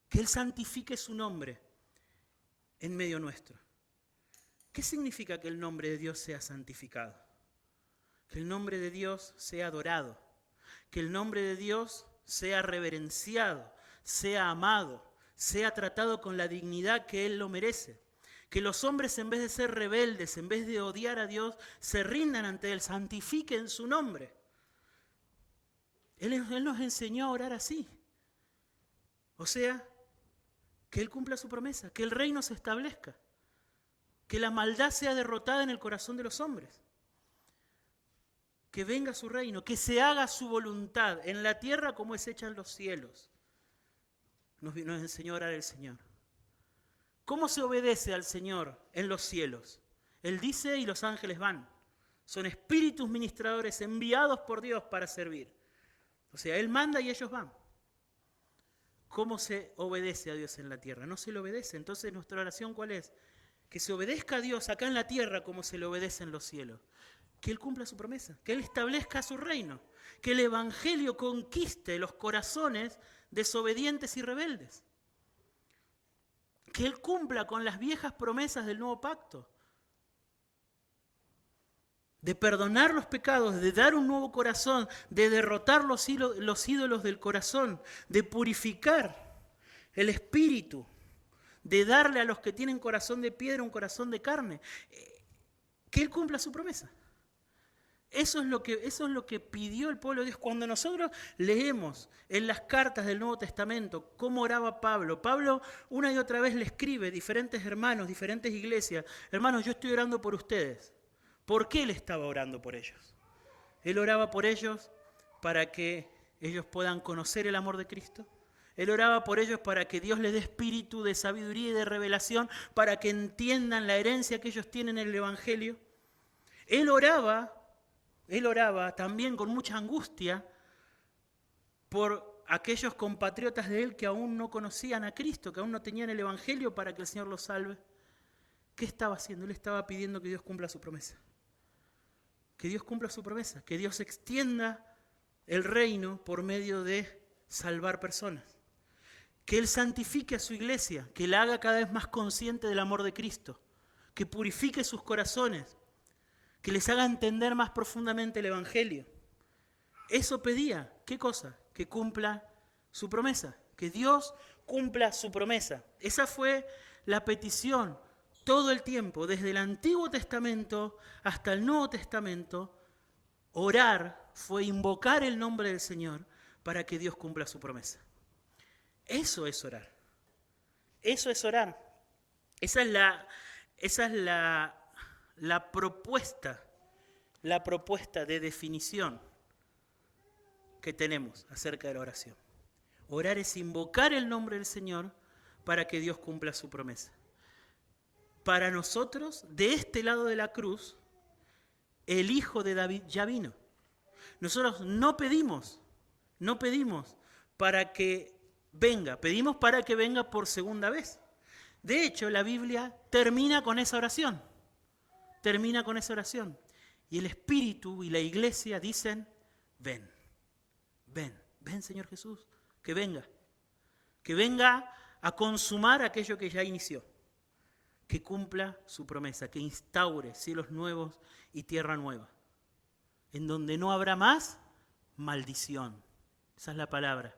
Que Él santifique su nombre en medio nuestro. ¿Qué significa que el nombre de Dios sea santificado? Que el nombre de Dios sea adorado. Que el nombre de Dios sea reverenciado, sea amado, sea tratado con la dignidad que Él lo merece. Que los hombres, en vez de ser rebeldes, en vez de odiar a Dios, se rindan ante Él, santifiquen su nombre. Él nos enseñó a orar así. O sea, que Él cumpla su promesa, que el reino se establezca, que la maldad sea derrotada en el corazón de los hombres, que venga su reino, que se haga su voluntad en la tierra como es hecha en los cielos. Nos enseñó a orar el Señor. ¿Cómo se obedece al Señor en los cielos? Él dice y los ángeles van. Son espíritus ministradores enviados por Dios para servir. O sea, Él manda y ellos van. ¿Cómo se obedece a Dios en la tierra? No se le obedece. Entonces, nuestra oración, ¿cuál es? Que se obedezca a Dios acá en la tierra como se le obedece en los cielos. Que Él cumpla su promesa, que Él establezca su reino, que el Evangelio conquiste los corazones desobedientes y rebeldes. Que Él cumpla con las viejas promesas del nuevo pacto, de perdonar los pecados, de dar un nuevo corazón, de derrotar los ídolos del corazón, de purificar el espíritu, de darle a los que tienen corazón de piedra un corazón de carne. Que Él cumpla su promesa. Eso es lo que pidió el pueblo de Dios. Cuando nosotros leemos en las cartas del Nuevo Testamento cómo oraba Pablo, Pablo una y otra vez le escribe a diferentes hermanos, diferentes iglesias: hermanos, yo estoy orando por ustedes. ¿Por qué él estaba orando por ellos? Él oraba por ellos para que ellos puedan conocer el amor de Cristo. Él oraba por ellos para que Dios les dé espíritu de sabiduría y de revelación, para que entiendan la herencia que ellos tienen en el Evangelio. Él oraba también con mucha angustia por aquellos compatriotas de él que aún no conocían a Cristo, que aún no tenían el Evangelio para que el Señor los salve. ¿Qué estaba haciendo? Él estaba pidiendo que Dios cumpla su promesa. Que Dios cumpla su promesa, que Dios extienda el reino por medio de salvar personas. Que Él santifique a su iglesia, que la haga cada vez más consciente del amor de Cristo, que purifique sus corazones, que les haga entender más profundamente el Evangelio. Eso pedía, ¿qué cosa? Que cumpla su promesa, que Dios cumpla su promesa. Esa fue la petición todo el tiempo, desde el Antiguo Testamento hasta el Nuevo Testamento. Orar fue invocar el nombre del Señor para que Dios cumpla su promesa. Eso es orar. Eso es orar. Esa es la propuesta de definición que tenemos acerca de la oración. Orar es invocar el nombre del Señor para que Dios cumpla su promesa. Para nosotros, de este lado de la cruz, el Hijo de David ya vino. Nosotros no pedimos para que venga, pedimos para que venga por segunda vez. De hecho, la Biblia termina con esa oración. Y el Espíritu y la Iglesia dicen: ven, Señor Jesús, que venga a consumar aquello que ya inició. Que cumpla su promesa, que instaure cielos nuevos y tierra nueva, en donde no habrá más maldición. Esa es la palabra,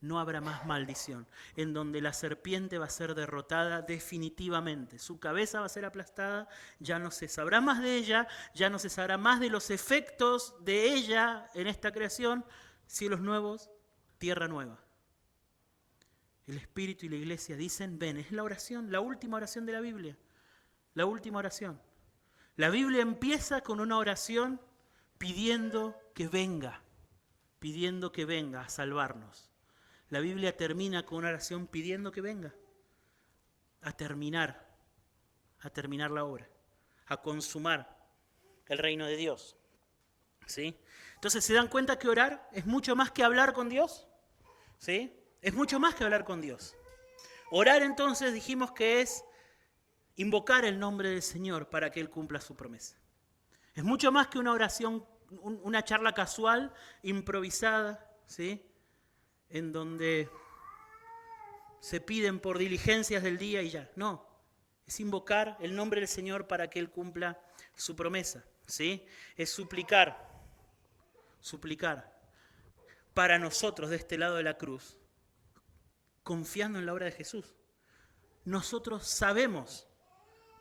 no habrá más maldición. En donde la serpiente va a ser derrotada definitivamente, su cabeza va a ser aplastada, ya no se sabrá más de ella, ya no se sabrá más de los efectos de ella en esta creación. Cielos nuevos, tierra nueva. El Espíritu y la Iglesia dicen: ven. Es la oración, la última oración de la Biblia. La última oración. La Biblia empieza con una oración pidiendo que venga a salvarnos. La Biblia termina con una oración pidiendo que venga a terminar la obra, a consumar el reino de Dios. ¿Sí? Entonces, ¿se dan cuenta que orar es mucho más que hablar con Dios? ¿Sí? Es mucho más que hablar con Dios. Orar, entonces, dijimos que es invocar el nombre del Señor para que Él cumpla su promesa. Es mucho más que una oración, una charla casual, improvisada, ¿sí? En donde se piden por diligencias del día y ya. No, es invocar el nombre del Señor para que Él cumpla su promesa, ¿sí? Es suplicar para nosotros de este lado de la cruz, confiando en la obra de Jesús. Nosotros sabemos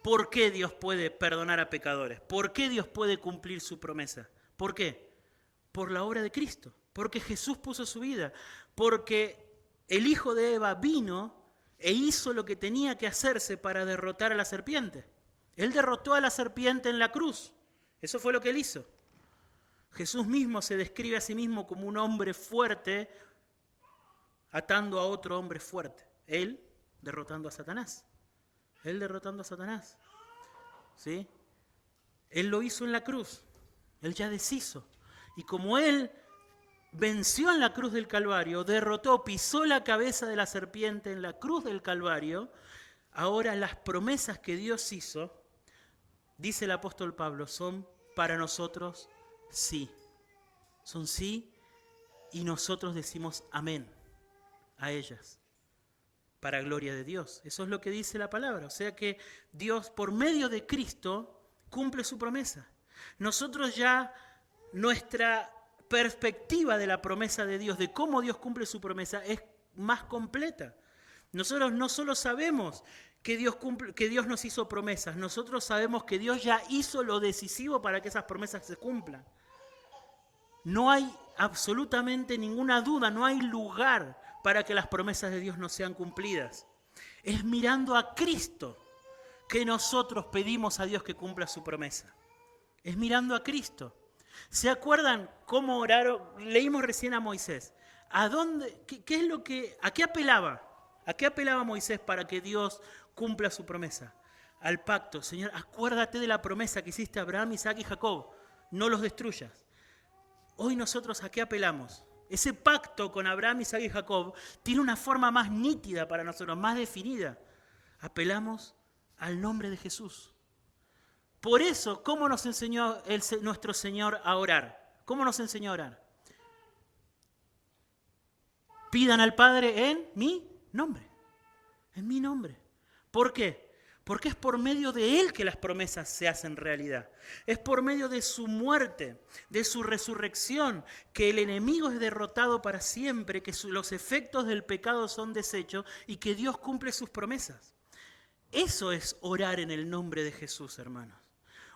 por qué Dios puede perdonar a pecadores, por qué Dios puede cumplir su promesa. ¿Por qué? Por la obra de Cristo, porque Jesús puso su vida, porque el hijo de Eva vino e hizo lo que tenía que hacerse para derrotar a la serpiente. Él derrotó a la serpiente en la cruz. Eso fue lo que él hizo. Jesús mismo se describe a sí mismo como un hombre fuerte, atando a otro hombre fuerte. Él derrotando a Satanás. ¿Sí? Él lo hizo en la cruz. Él ya deshizo. Y como Él venció en la cruz del Calvario, derrotó, pisó la cabeza de la serpiente en la cruz del Calvario, ahora las promesas que Dios hizo, dice el apóstol Pablo, son para nosotros sí. Son sí y nosotros decimos amén a ellas, para gloria de Dios. Eso es lo que dice la palabra. O sea que Dios, por medio de Cristo, cumple su promesa. Nosotros ya, nuestra perspectiva de la promesa de Dios, de cómo Dios cumple su promesa, es más completa. Nosotros no solo sabemos que Dios nos hizo promesas, nosotros sabemos que Dios ya hizo lo decisivo para que esas promesas se cumplan. No hay absolutamente ninguna duda, no hay lugar para que las promesas de Dios no sean cumplidas. Es mirando a Cristo que nosotros pedimos a Dios que cumpla su promesa. Es mirando a Cristo. ¿Se acuerdan cómo oraron? Leímos recién a Moisés. ¿A qué apelaba? ¿A qué apelaba Moisés para que Dios cumpla su promesa? Al pacto. Señor, acuérdate de la promesa que hiciste a Abraham, Isaac y Jacob. No los destruyas. Hoy nosotros ¿a qué apelamos? Ese pacto con Abraham, Isaac y Jacob tiene una forma más nítida para nosotros, más definida. Apelamos al nombre de Jesús. Por eso, ¿cómo nos enseñó nuestro Señor a orar? ¿Cómo nos enseñó a orar? Pidan al Padre en mi nombre. En mi nombre. ¿Por qué? Porque es por medio de Él que las promesas se hacen realidad. Es por medio de su muerte, de su resurrección, que el enemigo es derrotado para siempre, que los efectos del pecado son deshechos y que Dios cumple sus promesas. Eso es orar en el nombre de Jesús, hermanos.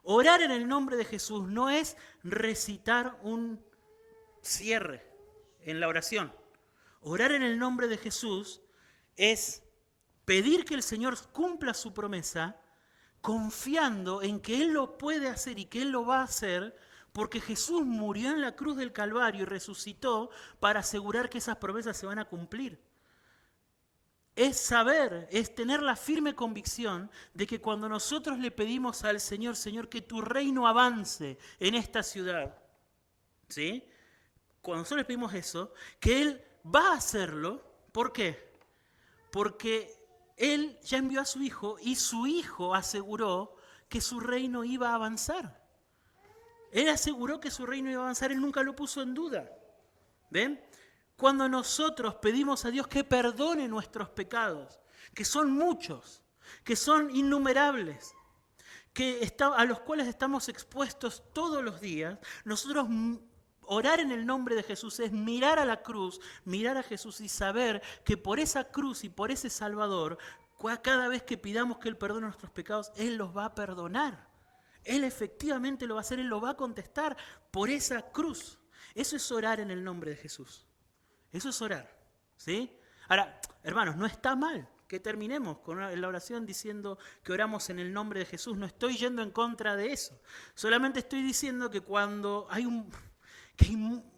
Orar en el nombre de Jesús no es recitar un cierre en la oración. Orar en el nombre de Jesús es pedir que el Señor cumpla su promesa, confiando en que Él lo puede hacer y que Él lo va a hacer, porque Jesús murió en la cruz del Calvario y resucitó para asegurar que esas promesas se van a cumplir. Es saber, es tener la firme convicción de que cuando nosotros le pedimos al Señor, Señor, que tu reino avance en esta ciudad, ¿sí? Cuando nosotros le pedimos eso, que Él va a hacerlo. ¿Por qué? Porque Él ya envió a su Hijo y su Hijo aseguró que su reino iba a avanzar. Él aseguró que su reino iba a avanzar, Él nunca lo puso en duda. ¿Ven? Cuando nosotros pedimos a Dios que perdone nuestros pecados, que son muchos, que son innumerables, a los cuales estamos expuestos todos los días, nosotros orar en el nombre de Jesús es mirar a la cruz, mirar a Jesús y saber que por esa cruz y por ese Salvador, cada vez que pidamos que Él perdone nuestros pecados, Él los va a perdonar. Él efectivamente lo va a hacer, Él lo va a contestar por esa cruz. Eso es orar en el nombre de Jesús. Eso es orar, ¿sí? Ahora, hermanos, no está mal que terminemos con la oración diciendo que oramos en el nombre de Jesús. No estoy yendo en contra de eso. Solamente estoy diciendo que cuando hay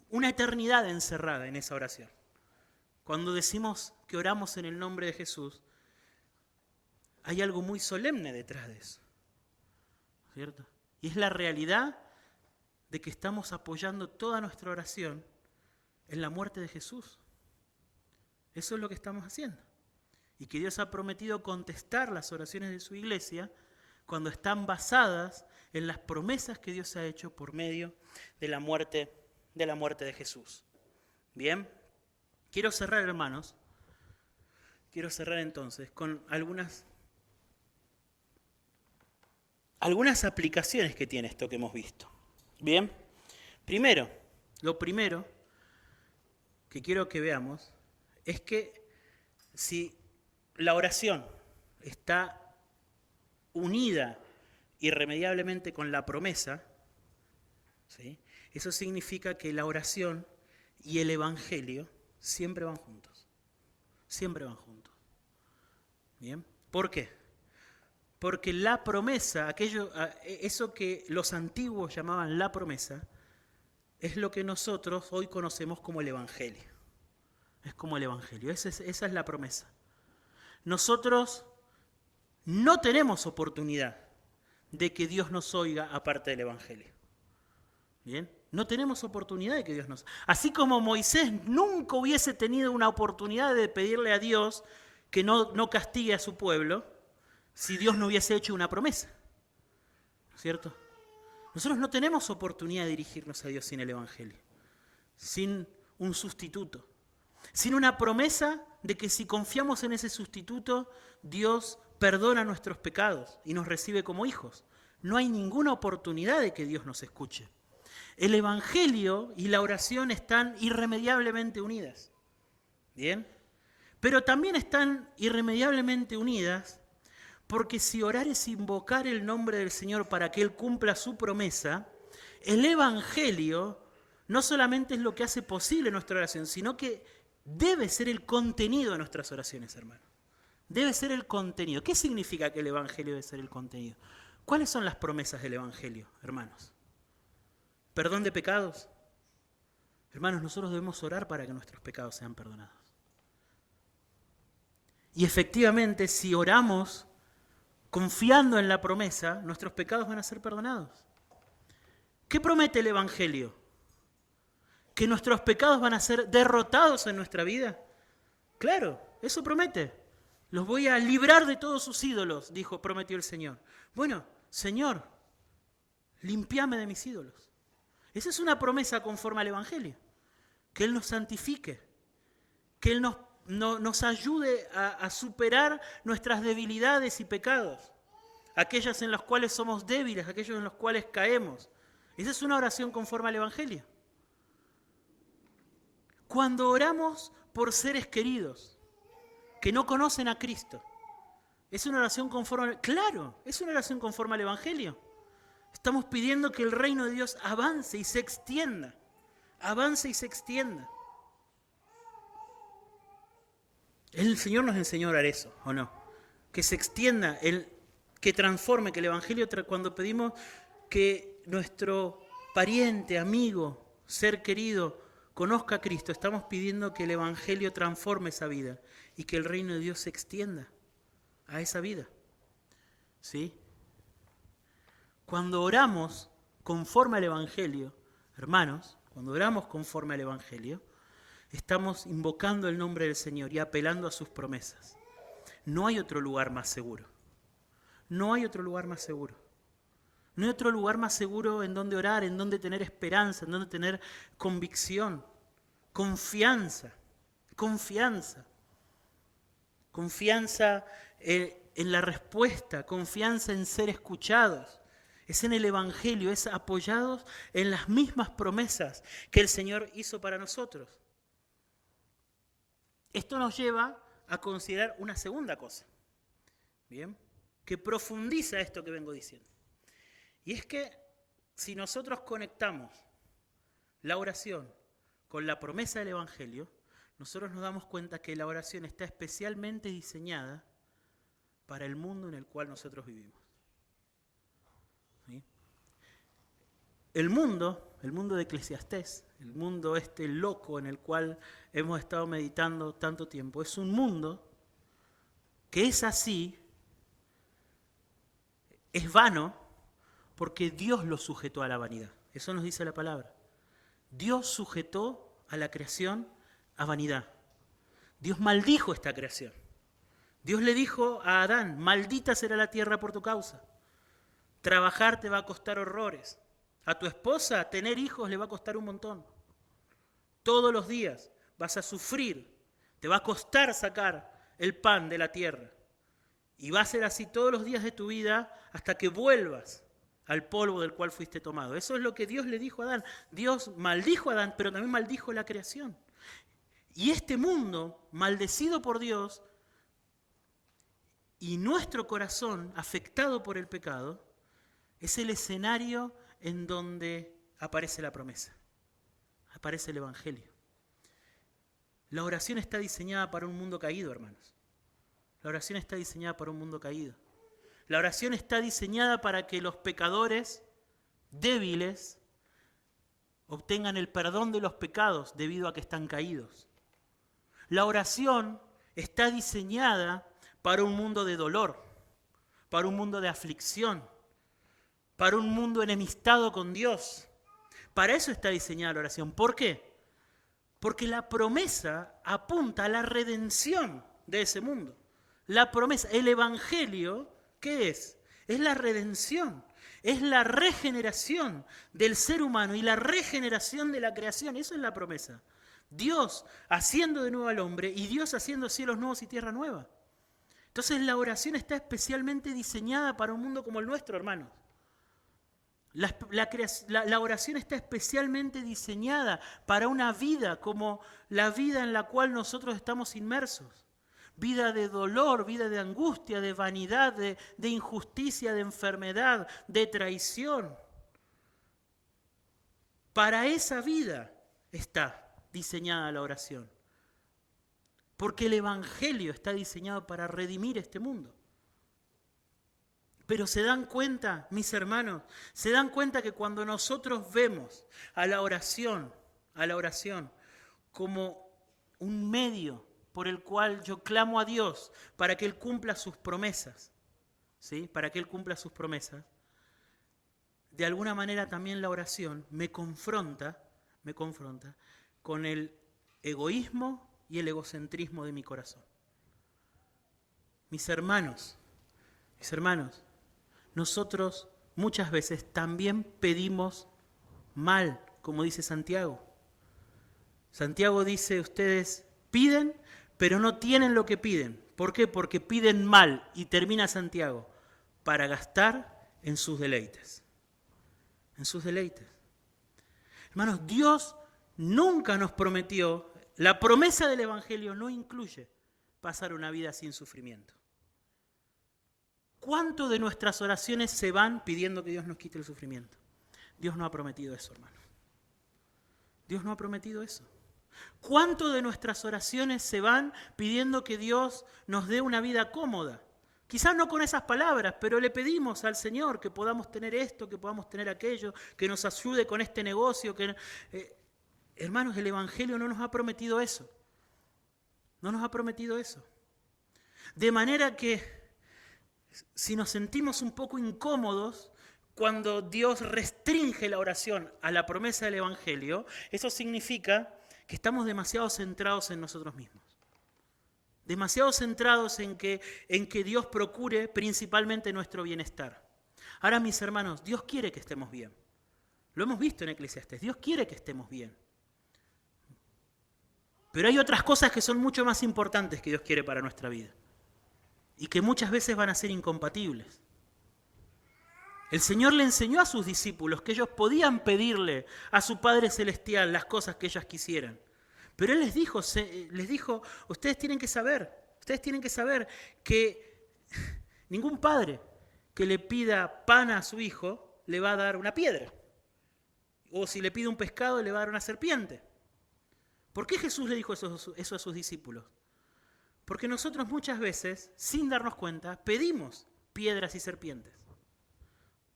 una eternidad encerrada en esa oración, cuando decimos que oramos en el nombre de Jesús, hay algo muy solemne detrás de eso, ¿cierto? Y es la realidad de que estamos apoyando toda nuestra oración en la muerte de Jesús. Eso es lo que estamos haciendo. Y que Dios ha prometido contestar las oraciones de su iglesia cuando están basadas en las promesas que Dios ha hecho por medio de la muerte de Jesús. Bien, quiero cerrar, hermanos. Quiero cerrar entonces con algunas aplicaciones que tiene esto que hemos visto. Bien, lo primero que quiero que veamos es que si la oración está unida irremediablemente con la promesa, ¿sí? Eso significa que la oración y el evangelio siempre van juntos. Siempre van juntos. ¿Bien? ¿Por qué? Porque la promesa, eso que los antiguos llamaban la promesa, es lo que nosotros hoy conocemos como el evangelio. Es como el evangelio, esa es la promesa. Nosotros no tenemos oportunidad de que Dios nos oiga aparte del evangelio. Bien, no tenemos oportunidad de que Dios nos... Así como Moisés nunca hubiese tenido una oportunidad de pedirle a Dios que no castigue a su pueblo si Dios no hubiese hecho una promesa. ¿No es cierto? Nosotros no tenemos oportunidad de dirigirnos a Dios sin el Evangelio, sin un sustituto, sin una promesa de que si confiamos en ese sustituto, Dios perdona nuestros pecados y nos recibe como hijos. No hay ninguna oportunidad de que Dios nos escuche. El Evangelio y la oración están irremediablemente unidas. ¿Bien? Pero también están irremediablemente unidas porque si orar es invocar el nombre del Señor para que Él cumpla su promesa, el Evangelio no solamente es lo que hace posible nuestra oración, sino que debe ser el contenido de nuestras oraciones, hermanos. Debe ser el contenido. ¿Qué significa que el Evangelio debe ser el contenido? ¿Cuáles son las promesas del Evangelio, hermanos? ¿Perdón de pecados? Hermanos, nosotros debemos orar para que nuestros pecados sean perdonados. Y efectivamente, si oramos confiando en la promesa, nuestros pecados van a ser perdonados. ¿Qué promete el Evangelio? ¿Que nuestros pecados van a ser derrotados en nuestra vida? Claro, eso promete. Los voy a librar de todos sus ídolos, prometió el Señor. Bueno, Señor, limpiame de mis ídolos. Esa es una promesa conforme al Evangelio. Que Él nos santifique, que Él nos ayude a superar nuestras debilidades y pecados, aquellas en las cuales somos débiles, aquellos en los cuales caemos. Esa es una oración conforme al Evangelio. Cuando oramos por seres queridos que no conocen a Cristo, ¿es una oración conforme? Claro, es una oración conforme al Evangelio. Estamos pidiendo que el reino de Dios avance y se extienda. Avance y se extienda. El Señor nos enseñó a orar eso, ¿o no? Que se extienda, que transforme, que el Evangelio, cuando pedimos que nuestro pariente, amigo, ser querido, conozca a Cristo, estamos pidiendo que el Evangelio transforme esa vida y que el reino de Dios se extienda a esa vida. ¿Sí? Cuando oramos conforme al Evangelio, hermanos, cuando oramos conforme al Evangelio, estamos invocando el nombre del Señor y apelando a sus promesas. No hay otro lugar más seguro. No hay otro lugar más seguro. No hay otro lugar más seguro en donde orar, en donde tener esperanza, en donde tener convicción, confianza, confianza. Confianza en la respuesta, confianza en ser escuchados. Es en el Evangelio, es apoyados en las mismas promesas que el Señor hizo para nosotros. Esto nos lleva a considerar una segunda cosa, ¿bien? Que profundiza esto que vengo diciendo. Y es que si nosotros conectamos la oración con la promesa del Evangelio, nosotros nos damos cuenta que la oración está especialmente diseñada para el mundo en el cual nosotros vivimos. ¿Sí? El mundo de Eclesiastés, el mundo loco en el cual hemos estado meditando tanto tiempo, es un mundo que es así, es vano, porque Dios lo sujetó a la vanidad. Eso nos dice la palabra. Dios sujetó a la creación a vanidad. Dios maldijo esta creación. Dios le dijo a Adán, maldita será la tierra por tu causa. Trabajar te va a costar horrores. A tu esposa tener hijos le va a costar un montón. Todos los días vas a sufrir. Te va a costar sacar el pan de la tierra. Y va a ser así todos los días de tu vida hasta que vuelvas al polvo del cual fuiste tomado. Eso es lo que Dios le dijo a Adán. Dios maldijo a Adán, pero también maldijo la creación. Y este mundo, maldecido por Dios, y nuestro corazón afectado por el pecado, es el escenario en donde aparece la promesa, aparece el Evangelio. La oración está diseñada para un mundo caído, hermanos. La oración está diseñada para un mundo caído. La oración está diseñada para que los pecadores débiles obtengan el perdón de los pecados debido a que están caídos. La oración está diseñada para un mundo de dolor, para un mundo de aflicción, para un mundo enemistado con Dios, Para eso está diseñada la oración. ¿Por qué? Porque la promesa apunta a la redención de ese mundo. La promesa, el evangelio, ¿qué es? Es la redención, es la regeneración del ser humano y la regeneración de la creación. Eso es la promesa. Dios haciendo de nuevo al hombre y Dios haciendo cielos nuevos y tierra nueva. Entonces la oración está especialmente diseñada para un mundo como el nuestro, hermanos. La oración está especialmente diseñada para una vida como la vida en la cual nosotros estamos inmersos. Vida de dolor, vida de angustia, de vanidad, de injusticia, de enfermedad, de traición. Para esa vida está diseñada la oración. Porque el evangelio está diseñado para redimir este mundo. Pero se dan cuenta, mis hermanos, se dan cuenta que cuando nosotros vemos a la oración como un medio por el cual yo clamo a Dios para que Él cumpla sus promesas, ¿sí? Para que Él cumpla sus promesas, de alguna manera también la oración me confronta con el egoísmo y el egocentrismo de mi corazón. Mis hermanos, nosotros muchas veces también pedimos mal, como dice Santiago. Santiago dice, ustedes piden, pero no tienen lo que piden. ¿Por qué? Porque piden mal, y termina Santiago, para gastar en sus deleites. En sus deleites. Hermanos, Dios nunca nos prometió, la promesa del Evangelio no incluye pasar una vida sin sufrimiento. ¿Cuánto de nuestras oraciones se van pidiendo que Dios nos quite el sufrimiento? Dios no ha prometido eso, hermano. Dios no ha prometido eso. ¿Cuánto de nuestras oraciones se van pidiendo que Dios nos dé una vida cómoda? Quizás no con esas palabras, pero le pedimos al Señor que podamos tener esto, que podamos tener aquello, que nos ayude con este negocio. Hermanos, el Evangelio no nos ha prometido eso. No nos ha prometido eso. De manera que si nos sentimos un poco incómodos cuando Dios restringe la oración a la promesa del Evangelio, eso significa que estamos demasiado centrados en nosotros mismos. Demasiado centrados en que Dios procure principalmente nuestro bienestar. Ahora, mis hermanos, Dios quiere que estemos bien. Lo hemos visto en Eclesiastés, Dios quiere que estemos bien. Pero hay otras cosas que son mucho más importantes que Dios quiere para nuestra vida. Y que muchas veces van a ser incompatibles. El Señor le enseñó a sus discípulos que ellos podían pedirle a su Padre Celestial las cosas que ellos quisieran. Pero Él les dijo, ustedes tienen que saber que ningún padre que le pida pan a su hijo le va a dar una piedra. O si le pide un pescado le va a dar una serpiente. ¿Por qué Jesús le dijo eso a sus discípulos? Porque nosotros muchas veces, sin darnos cuenta, pedimos piedras y serpientes.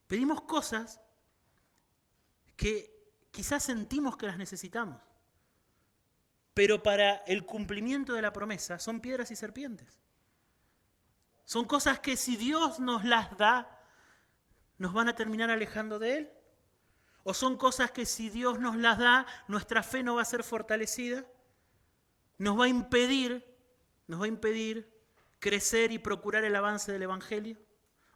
Pedimos cosas que quizás sentimos que las necesitamos. Pero para el cumplimiento de la promesa son piedras y serpientes. Son cosas que si Dios nos las da, nos van a terminar alejando de Él. O son cosas que si Dios nos las da, nuestra fe no va a ser fortalecida. Nos va a impedir crecer y procurar el avance del Evangelio.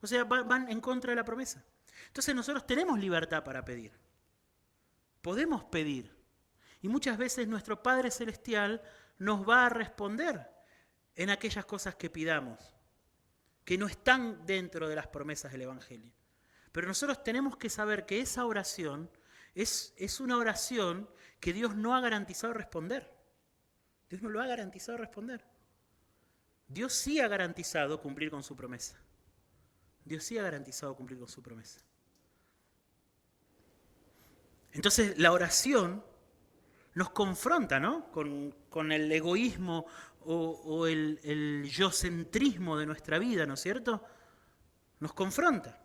O sea, van en contra de la promesa. Entonces nosotros tenemos libertad para pedir. Podemos pedir. Y muchas veces nuestro Padre Celestial nos va a responder en aquellas cosas que pidamos, que no están dentro de las promesas del Evangelio. Pero nosotros tenemos que saber que esa oración es una oración que Dios no ha garantizado responder. Dios no lo ha garantizado responder. Dios sí ha garantizado cumplir con su promesa. Dios sí ha garantizado cumplir con su promesa. Entonces la oración nos confronta, ¿no? con el egoísmo o el yocentrismo de nuestra vida, ¿no es cierto? Nos confronta.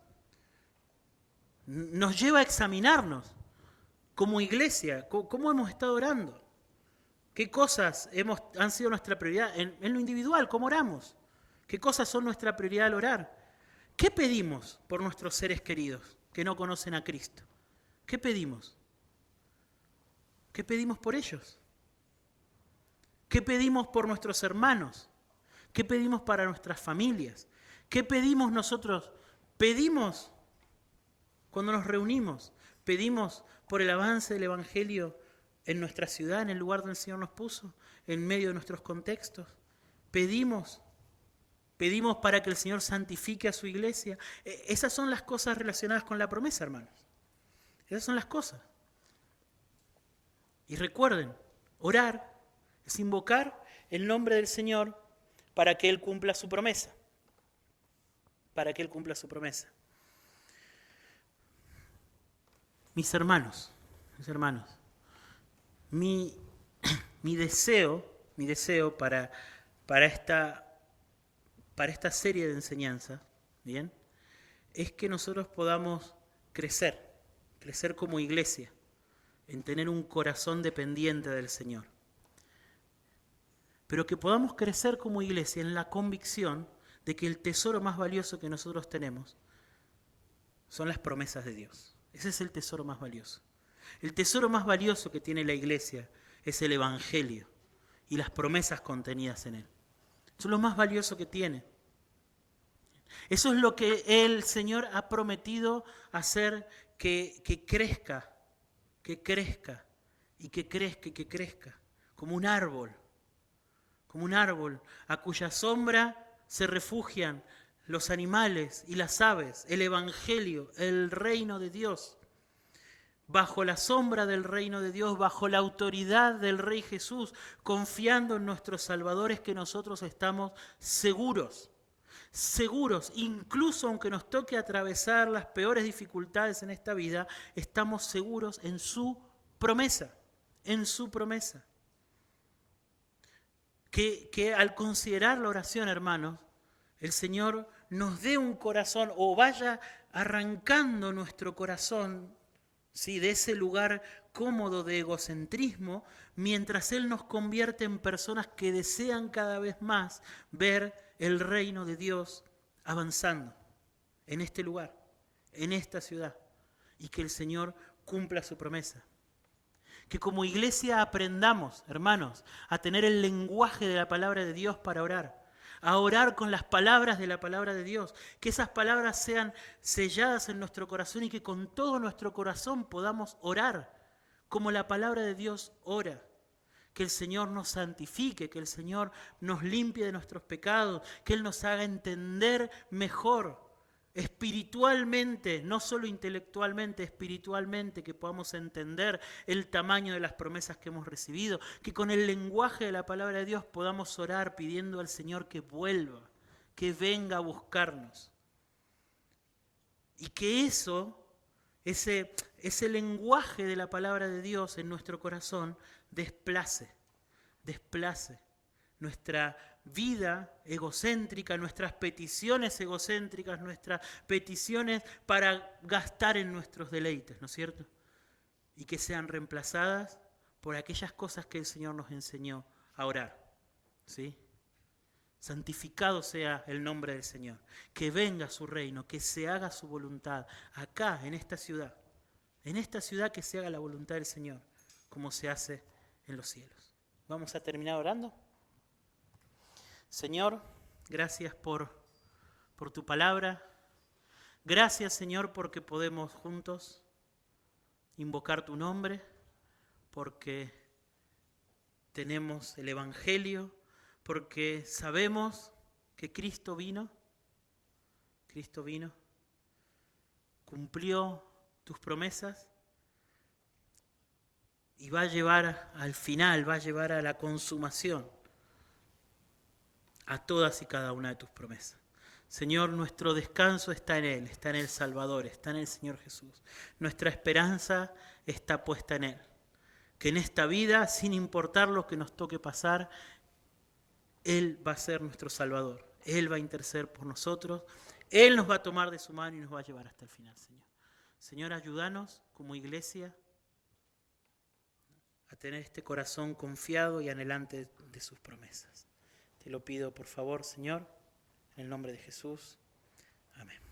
Nos lleva a examinarnos como iglesia, cómo hemos estado orando. ¿Qué cosas han sido nuestra prioridad? En lo individual, ¿cómo oramos? ¿Qué cosas son nuestra prioridad al orar? ¿Qué pedimos por nuestros seres queridos que no conocen a Cristo? ¿Qué pedimos? ¿Qué pedimos por ellos? ¿Qué pedimos por nuestros hermanos? ¿Qué pedimos para nuestras familias? ¿Qué pedimos nosotros? Pedimos cuando nos reunimos. Pedimos por el avance del Evangelio en nuestra ciudad, en el lugar donde el Señor nos puso, en medio de nuestros contextos. Pedimos para que el Señor santifique a su iglesia. Esas son las cosas relacionadas con la promesa, hermanos. Esas son las cosas. Y recuerden, orar es invocar el nombre del Señor para que Él cumpla su promesa. Para que Él cumpla su promesa. Mis hermanos, mi deseo para esta serie de enseñanzas, ¿bien?, es que nosotros podamos crecer como iglesia, en tener un corazón dependiente del Señor. Pero que podamos crecer como iglesia en la convicción de que el tesoro más valioso que nosotros tenemos son las promesas de Dios. Ese es el tesoro más valioso. El tesoro más valioso que tiene la iglesia es el Evangelio y las promesas contenidas en él. Eso es lo más valioso que tiene. Eso es lo que el Señor ha prometido hacer que crezca, como un árbol a cuya sombra se refugian los animales y las aves, el Evangelio, el reino de Dios. Bajo la sombra del reino de Dios, bajo la autoridad del Rey Jesús, confiando en nuestro Salvador, es que nosotros estamos seguros, incluso aunque nos toque atravesar las peores dificultades en esta vida, estamos seguros en su promesa, Que al considerar la oración, hermanos, el Señor nos dé un corazón o vaya arrancando nuestro corazón, ¿sí?, de ese lugar cómodo de egocentrismo, mientras Él nos convierte en personas que desean cada vez más ver el reino de Dios avanzando en este lugar, en esta ciudad, y que el Señor cumpla su promesa. Que como iglesia aprendamos, hermanos, a tener el lenguaje de la palabra de Dios para orar, a orar con las palabras de la palabra de Dios, que esas palabras sean selladas en nuestro corazón y que con todo nuestro corazón podamos orar como la palabra de Dios ora. Que el Señor nos santifique, que el Señor nos limpie de nuestros pecados, que Él nos haga entender mejor, espiritualmente, no solo intelectualmente, espiritualmente, que podamos entender el tamaño de las promesas que hemos recibido, que con el lenguaje de la palabra de Dios podamos orar pidiendo al Señor que vuelva, que venga a buscarnos. Y que ese lenguaje de la palabra de Dios en nuestro corazón desplace nuestra vida egocéntrica, nuestras peticiones egocéntricas, nuestras peticiones para gastar en nuestros deleites, ¿no es cierto? Y que sean reemplazadas por aquellas cosas que el Señor nos enseñó a orar, ¿sí? Santificado sea el nombre del Señor, que venga su reino, que se haga su voluntad, acá, en esta ciudad que se haga la voluntad del Señor, como se hace en los cielos. Vamos a terminar orando. Señor, gracias por tu palabra. Gracias, Señor, porque podemos juntos invocar tu nombre, porque tenemos el Evangelio, porque sabemos que Cristo vino, cumplió tus promesas y va a llevar al final, va a llevar a la consumación a todas y cada una de tus promesas. Señor, nuestro descanso está en Él, está en el Salvador, está en el Señor Jesús. Nuestra esperanza está puesta en Él. Que en esta vida, sin importar lo que nos toque pasar, Él va a ser nuestro Salvador. Él va a interceder por nosotros. Él nos va a tomar de su mano y nos va a llevar hasta el final, Señor. Señor, ayúdanos como iglesia a tener este corazón confiado y anhelante de sus promesas. Te lo pido, por favor, Señor, en el nombre de Jesús. Amén.